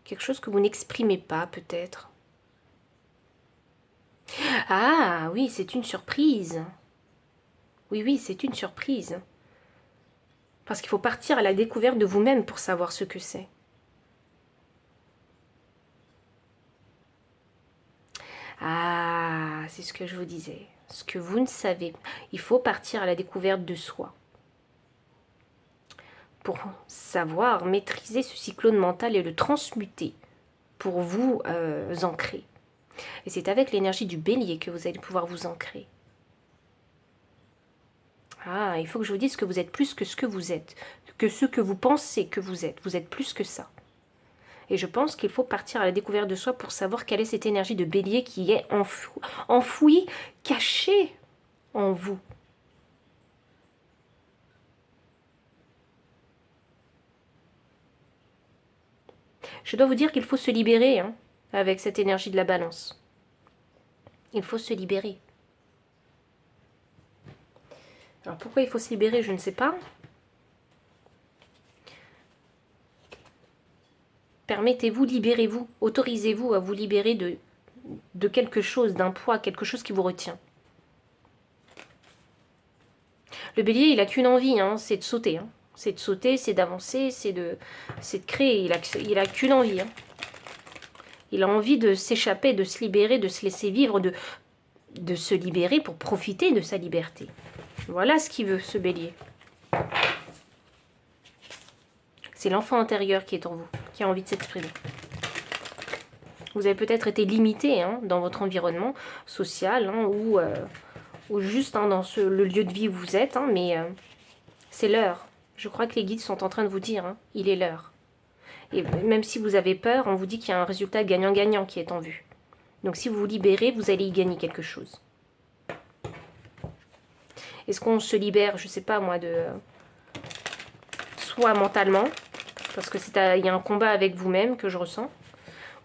Quelque chose que vous n'exprimez pas, peut-être? Ah, oui, c'est une surprise. Oui, oui, c'est une surprise. Parce qu'il faut partir à la découverte de vous-même pour savoir ce que c'est. Ah, c'est ce que je vous disais. Ce que vous ne savez pas. Il faut partir à la découverte de soi. Pour savoir maîtriser ce cyclone mental et le transmuter. Pour vous ancrer. Et c'est avec l'énergie du bélier que vous allez pouvoir vous ancrer. Ah, il faut que je vous dise que vous êtes plus que ce que vous êtes. Que ce que vous pensez que vous êtes. Vous êtes plus que ça. Et je pense qu'il faut partir à la découverte de soi pour savoir quelle est cette énergie de bélier qui est enfouie, cachée en vous. Je dois vous dire qu'il faut se libérer avec cette énergie de la balance. Il faut se libérer. Alors pourquoi il faut se libérer, je ne sais pas. Permettez-vous, libérez-vous, autorisez-vous à vous libérer de quelque chose, d'un poids, quelque chose qui vous retient. Le bélier, il n'a qu'une envie, c'est de sauter. C'est de sauter, c'est d'avancer, c'est de créer. Il a qu'une envie. Il a envie de s'échapper, de se libérer, de se laisser vivre, de se libérer pour profiter de sa liberté. Voilà ce qu'il veut, ce bélier. C'est l'enfant intérieur qui est en vous, qui a envie de s'exprimer. Vous avez peut-être été limité dans votre environnement social ou juste dans le lieu de vie où vous êtes, mais c'est l'heure. Je crois que les guides sont en train de vous dire, il est l'heure. Et même si vous avez peur, on vous dit qu'il y a un résultat gagnant-gagnant qui est en vue. Donc si vous vous libérez, vous allez y gagner quelque chose. Est-ce qu'on se libère, je ne sais pas moi, soit mentalement, parce que il y a un combat avec vous-même que je ressens,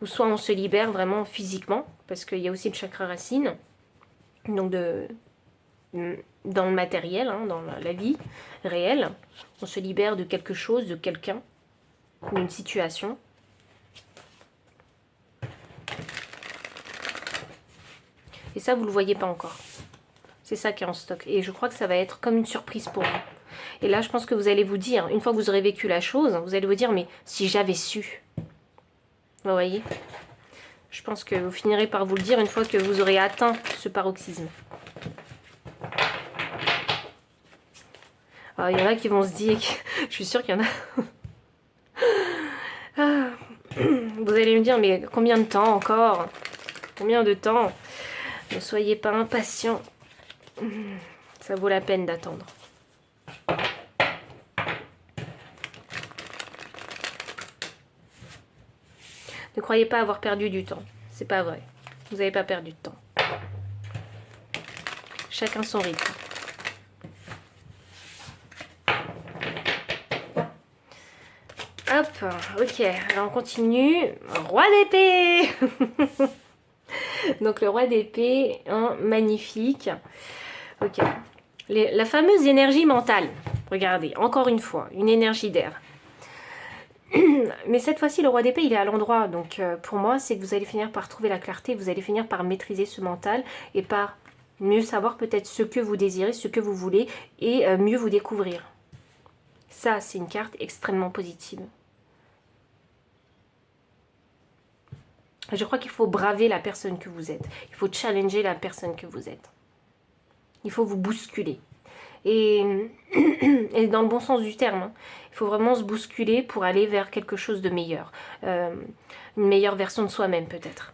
ou soit on se libère vraiment physiquement, parce qu'il y a aussi le chakra racine, donc dans le matériel, dans la vie réelle, on se libère de quelque chose, de quelqu'un, d'une situation. Et ça, vous ne le voyez pas encore. C'est ça qui est en stock. Et je crois que ça va être comme une surprise pour vous. Et là, je pense que vous allez vous dire, une fois que vous aurez vécu la chose, vous allez vous dire, mais si j'avais su. Vous voyez? Je pense que vous finirez par vous le dire une fois que vous aurez atteint ce paroxysme. Alors, il y en a qui vont se dire, je suis sûre qu'il y en a... Ah, vous allez me dire, mais combien de temps encore? Combien de temps? Ne soyez pas impatients. Ça vaut la peine d'attendre. Ne croyez pas avoir perdu du temps. C'est pas vrai. Vous n'avez pas perdu de temps. Chacun son rythme. Hop, ok, alors on continue. Roi d'épée. Donc le roi d'épée, hein, magnifique. Ok, la fameuse énergie mentale. Regardez, encore une fois, une énergie d'air. Mais cette fois-ci, le roi d'épée, il est à l'endroit. Donc pour moi, c'est que vous allez finir par trouver la clarté, vous allez finir par maîtriser ce mental et par mieux savoir peut-être ce que vous désirez, ce que vous voulez et mieux vous découvrir. Ça, c'est une carte extrêmement positive. Je crois qu'il faut braver la personne que vous êtes. Il faut challenger la personne que vous êtes. Il faut vous bousculer. Et dans le bon sens du terme, hein. Il faut vraiment se bousculer pour aller vers quelque chose de meilleur. Une meilleure version de soi-même peut-être.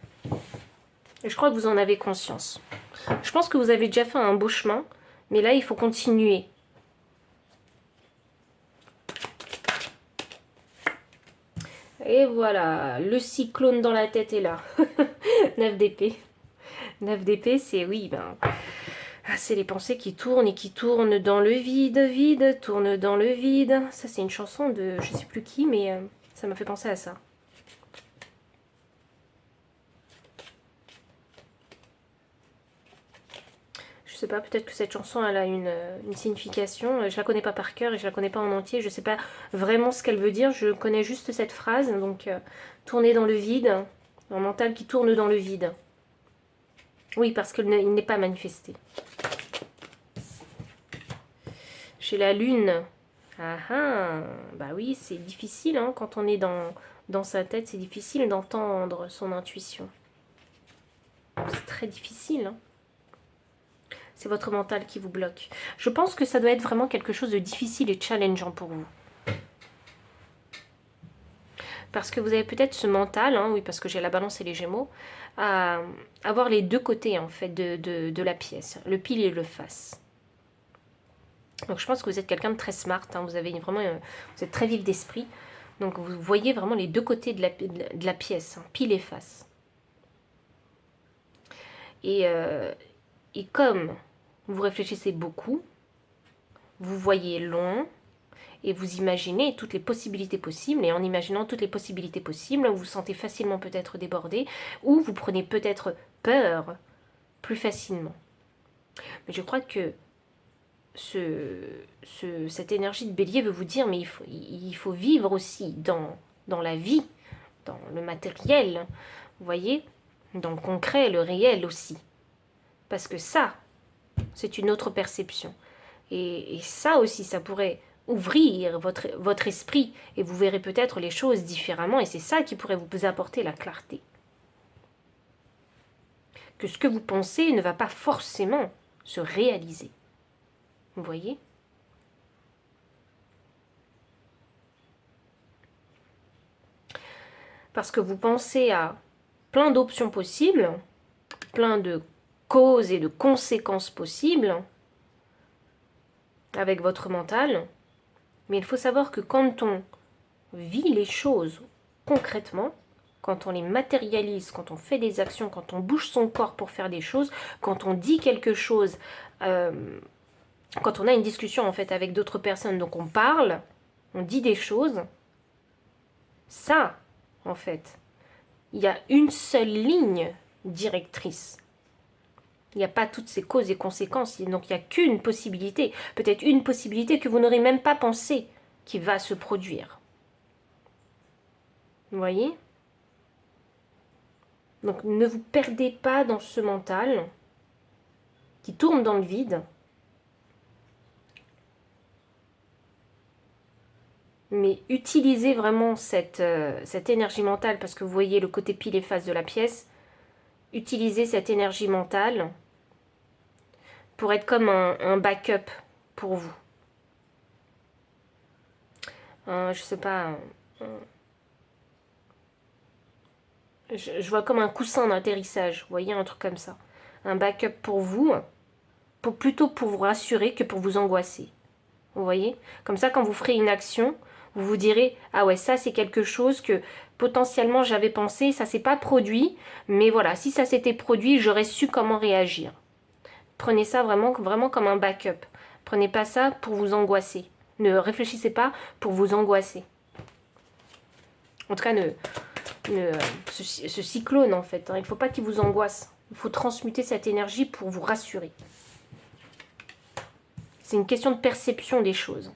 Et je crois que vous en avez conscience. Je pense que vous avez déjà fait un beau chemin, mais là il faut continuer. Et voilà, le cyclone dans la tête est là. 9 d'épée. 9 d'épée, c'est oui, ben... c'est les pensées qui tournent et qui tournent dans le vide, vide, tournent dans le vide. Ça, c'est une chanson de je sais plus qui, mais ça m'a fait penser à ça. Je sais pas, peut-être que cette chanson, elle a une signification. Je la connais pas par cœur et je la connais pas en entier. Je sais pas vraiment ce qu'elle veut dire. Je connais juste cette phrase. Donc, tourner dans le vide. Un mental qui tourne dans le vide. Oui, parce qu'il n'est pas manifesté. Chez la lune. Ah ah, bah oui, c'est difficile hein, quand on est dans sa tête. C'est difficile d'entendre son intuition. C'est très difficile. Hein. C'est votre mental qui vous bloque. Je pense que ça doit être vraiment quelque chose de difficile et challengeant pour vous. Parce que vous avez peut-être ce mental, hein, oui, parce que j'ai la balance et les gémeaux, à avoir les deux côtés en fait de la pièce, le pile et le face. Donc je pense que vous êtes quelqu'un de très smart, hein, vous avez vraiment, vous êtes très vif d'esprit, donc vous voyez vraiment les deux côtés de la pièce, hein, pile et face. Et comme vous réfléchissez beaucoup, vous voyez loin, et vous imaginez toutes les possibilités possibles, et en imaginant toutes les possibilités possibles, vous vous sentez facilement peut-être débordé, ou vous prenez peut-être peur plus facilement. Mais je crois que cette énergie de bélier veut vous dire, mais il faut vivre aussi dans la vie, dans le matériel, vous voyez, dans le concret, le réel aussi. Parce que ça, c'est une autre perception. Et ça aussi, ça pourrait ouvrir votre esprit et vous verrez peut-être les choses différemment et c'est ça qui pourrait vous apporter la clarté. Que ce que vous pensez ne va pas forcément se réaliser. Vous voyez ? Parce que vous pensez à plein d'options possibles, plein de causes et de conséquences possibles avec votre mental, mais il faut savoir que quand on vit les choses concrètement, quand on les matérialise, quand on fait des actions, quand on bouge son corps pour faire des choses, quand on dit quelque chose, quand on a une discussion en fait avec d'autres personnes, donc on parle, on dit des choses, ça, en fait, il y a une seule ligne directrice. Il n'y a pas toutes ces causes et conséquences, donc il n'y a qu'une possibilité, peut-être une possibilité que vous n'aurez même pas pensé qui va se produire. Vous voyez ? Donc ne vous perdez pas dans ce mental qui tourne dans le vide. Mais utilisez vraiment cette énergie mentale, parce que vous voyez le côté pile et face de la pièce. Utilisez cette énergie mentale pour être comme un backup pour vous. Je sais pas... Je vois comme un coussin d'atterrissage, vous voyez, un truc comme ça. Un backup pour vous, plutôt pour vous rassurer que pour vous angoisser. Vous voyez ? Comme ça, quand vous ferez une action, vous vous direz « Ah ouais, ça c'est quelque chose que potentiellement j'avais pensé, ça s'est pas produit, mais voilà, si ça s'était produit, j'aurais su comment réagir. » Prenez ça vraiment, vraiment comme un backup. Prenez pas ça pour vous angoisser. Ne réfléchissez pas pour vous angoisser. En tout cas, ce cyclone, en fait. Hein. Il ne faut pas qu'il vous angoisse. Il faut transmuter cette énergie pour vous rassurer. C'est une question de perception des choses.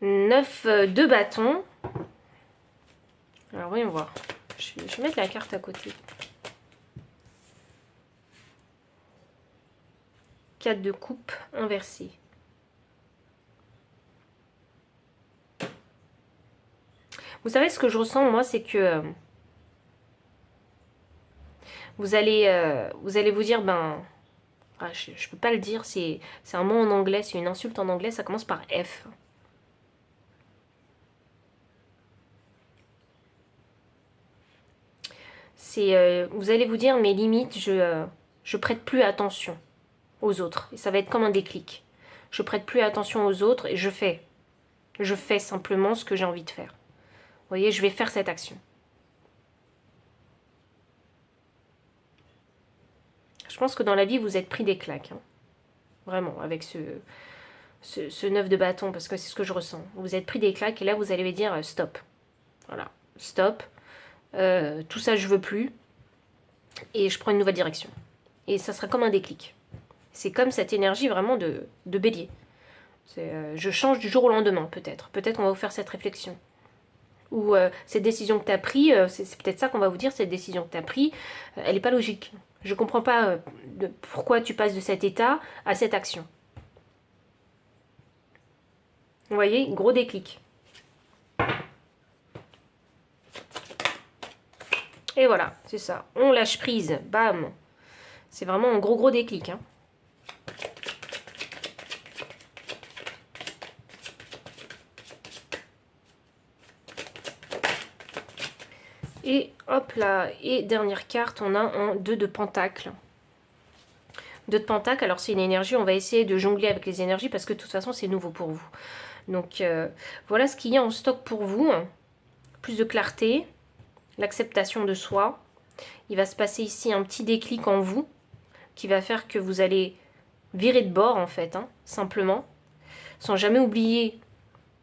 9 de bâton. Alors, voyons voir. Je vais mettre la carte à côté. 4 de coupe inversée. Vous savez, ce que je ressens, moi, c'est que vous allez vous dire, ben, je ne peux pas le dire, c'est un mot en anglais, c'est une insulte en anglais, ça commence par F. Vous allez vous dire, mais limite, je prête plus attention aux autres. Et ça va être comme un déclic. Je prête plus attention aux autres et je fais. Je fais simplement ce que j'ai envie de faire. Vous voyez, je vais faire cette action. Je pense que dans la vie, vous êtes pris des claques. Hein. Vraiment, avec ce 9 de bâton, parce que c'est ce que je ressens. Vous êtes pris des claques et là, vous allez me dire stop. Voilà, stop. Tout ça, je veux plus. Et je prends une nouvelle direction. Et ça sera comme un déclic. C'est comme cette énergie vraiment de bélier. Je change du jour au lendemain, peut-être. Peut-être qu'on va vous faire cette réflexion. Ou cette décision que tu as prise, c'est peut-être ça qu'on va vous dire, cette décision que tu as prise, elle n'est pas logique. Je ne comprends pas pourquoi tu passes de cet état à cette action. Vous voyez, gros déclic. Et voilà, c'est ça. On lâche prise, bam. C'est vraiment un gros déclic. Hein. Et hop là, et dernière carte, on a un 2 de pentacle. 2 de pentacle, alors c'est une énergie, on va essayer de jongler avec les énergies parce que de toute façon c'est nouveau pour vous. Donc voilà ce qu'il y a en stock pour vous. Plus de clarté, l'acceptation de soi. Il va se passer ici un petit déclic en vous qui va faire que vous allez virer de bord en fait, hein, simplement. Sans jamais oublier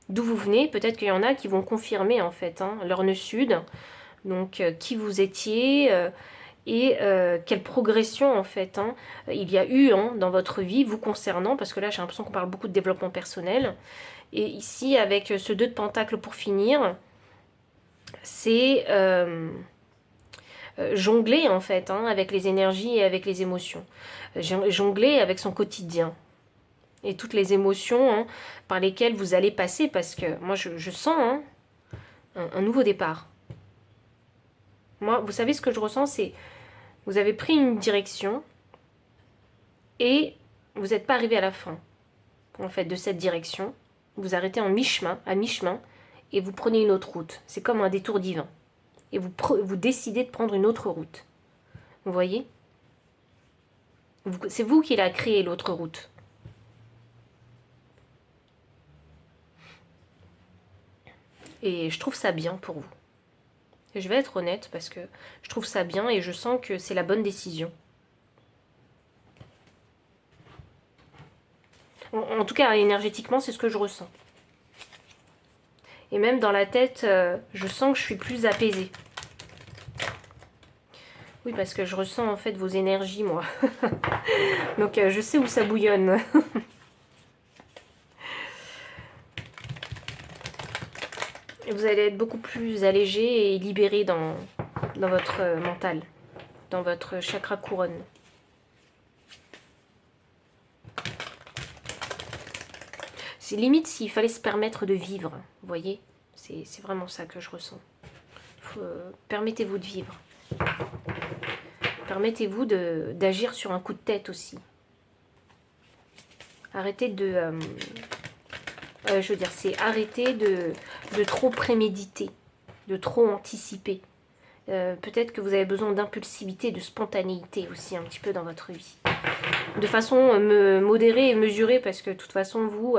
d'où vous venez. Peut-être qu'il y en a qui vont confirmer en fait hein, leur nœud sud. Donc qui vous étiez et quelle progression en fait hein, il y a eu hein, dans votre vie vous concernant, parce que là j'ai l'impression qu'on parle beaucoup de développement personnel. Et ici avec ce 2 de pentacle pour finir, c'est jongler en fait hein, avec les énergies et avec les émotions. Jongler avec son quotidien. Et toutes les émotions hein, par lesquelles vous allez passer, parce que moi je sens hein, un nouveau départ. Moi, vous savez ce que je ressens, c'est vous avez pris une direction et vous n'êtes pas arrivé à la fin en fait de cette direction. Vous arrêtez à mi-chemin, et vous prenez une autre route. C'est comme un détour divin. Et vous décidez de prendre une autre route. Vous voyez? C'est vous qui l'avez créé, l'autre route. Et je trouve ça bien pour vous. Et je vais être honnête parce que je trouve ça bien et je sens que c'est la bonne décision. En tout cas, énergétiquement, c'est ce que je ressens. Et même dans la tête, je sens que je suis plus apaisée. Oui, parce que je ressens en fait vos énergies, moi. Donc, je sais où ça bouillonne. Et vous allez être beaucoup plus allégé et libéré dans votre mental, dans votre chakra couronne. C'est limite s'il fallait se permettre de vivre, vous voyez? C'est vraiment ça que je ressens. Permettez-vous de vivre. Permettez-vous d'agir sur un coup de tête aussi. Arrêtez de... je veux dire, c'est arrêter de trop préméditer, de trop anticiper. Peut-être que vous avez besoin d'impulsivité, de spontanéité aussi un petit peu dans votre vie. De façon modérée et mesurée, parce que de toute façon, vous,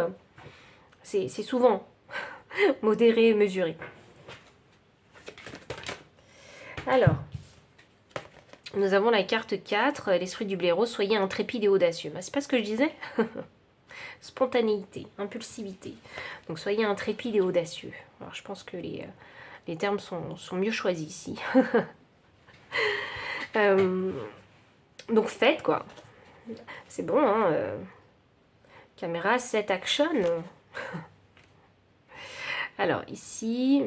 c'est souvent modéré et mesuré. Alors, nous avons la carte 4, l'esprit du blaireau, soyez intrépide et audacieux. Ben, c'est pas ce que je disais. spontanéité, impulsivité. Donc soyez intrépide et audacieux. Alors je pense que les termes sont mieux choisis ici. Donc faites quoi. C'est bon, hein. Caméra, set action. Alors ici,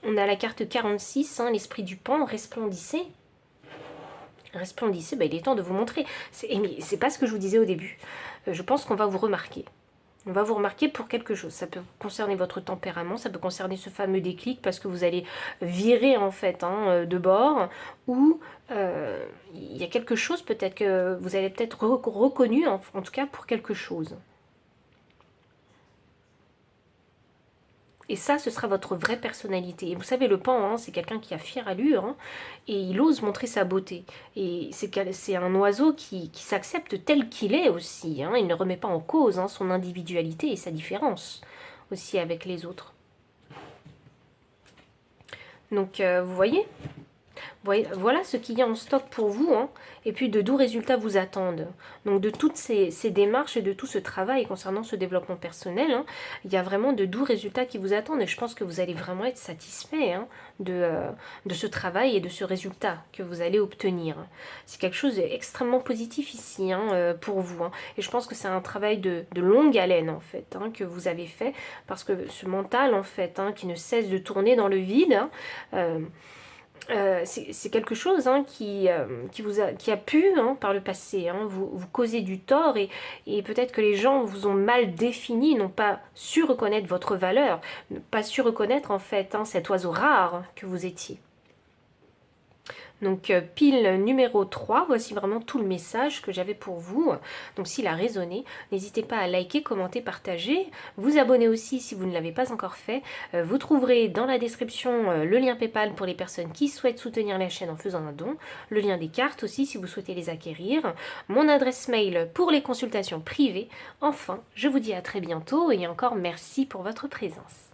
on a la carte 46, hein, l'esprit du pan, resplendissez. Resplendissez, bah, il est temps de vous montrer. C'est pas ce que je vous disais au début. Je pense qu'on va vous remarquer. On va vous remarquer pour quelque chose. Ça peut concerner votre tempérament, ça peut concerner ce fameux déclic parce que vous allez virer en fait hein, de bord, ou il y a quelque chose peut-être que vous allez peut-être reconnu en tout cas pour quelque chose. Et ça, ce sera votre vraie personnalité. Et vous savez, le pan, hein, c'est quelqu'un qui a fière allure, hein, et il ose montrer sa beauté. Et c'est un oiseau qui s'accepte tel qu'il est aussi. Hein. Il ne remet pas en cause hein, son individualité et sa différence aussi avec les autres. Donc, vous voyez ? Voilà ce qu'il y a en stock pour vous, hein, et puis de doux résultats vous attendent. Donc de toutes ces démarches et de tout ce travail concernant ce développement personnel, hein, il y a vraiment de doux résultats qui vous attendent et je pense que vous allez vraiment être satisfait hein, de ce travail et de ce résultat que vous allez obtenir. C'est quelque chose d'extrêmement positif ici hein, pour vous. Hein, et je pense que c'est un travail de longue haleine en fait hein, que vous avez fait parce que ce mental en fait hein, qui ne cesse de tourner dans le vide, hein, c'est quelque chose hein, qui a pu, hein, par le passé, hein, vous causer du tort et peut-être que les gens vous ont mal défini, n'ont pas su reconnaître votre valeur, pas su reconnaître en fait hein, cet oiseau rare que vous étiez. Donc pile numéro 3, voici vraiment tout le message que j'avais pour vous. Donc s'il a résonné, n'hésitez pas à liker, commenter, partager, vous abonner aussi si vous ne l'avez pas encore fait. Vous trouverez dans la description le lien PayPal pour les personnes qui souhaitent soutenir la chaîne en faisant un don, le lien des cartes aussi si vous souhaitez les acquérir, mon adresse mail pour les consultations privées. Enfin, je vous dis à très bientôt et encore merci pour votre présence.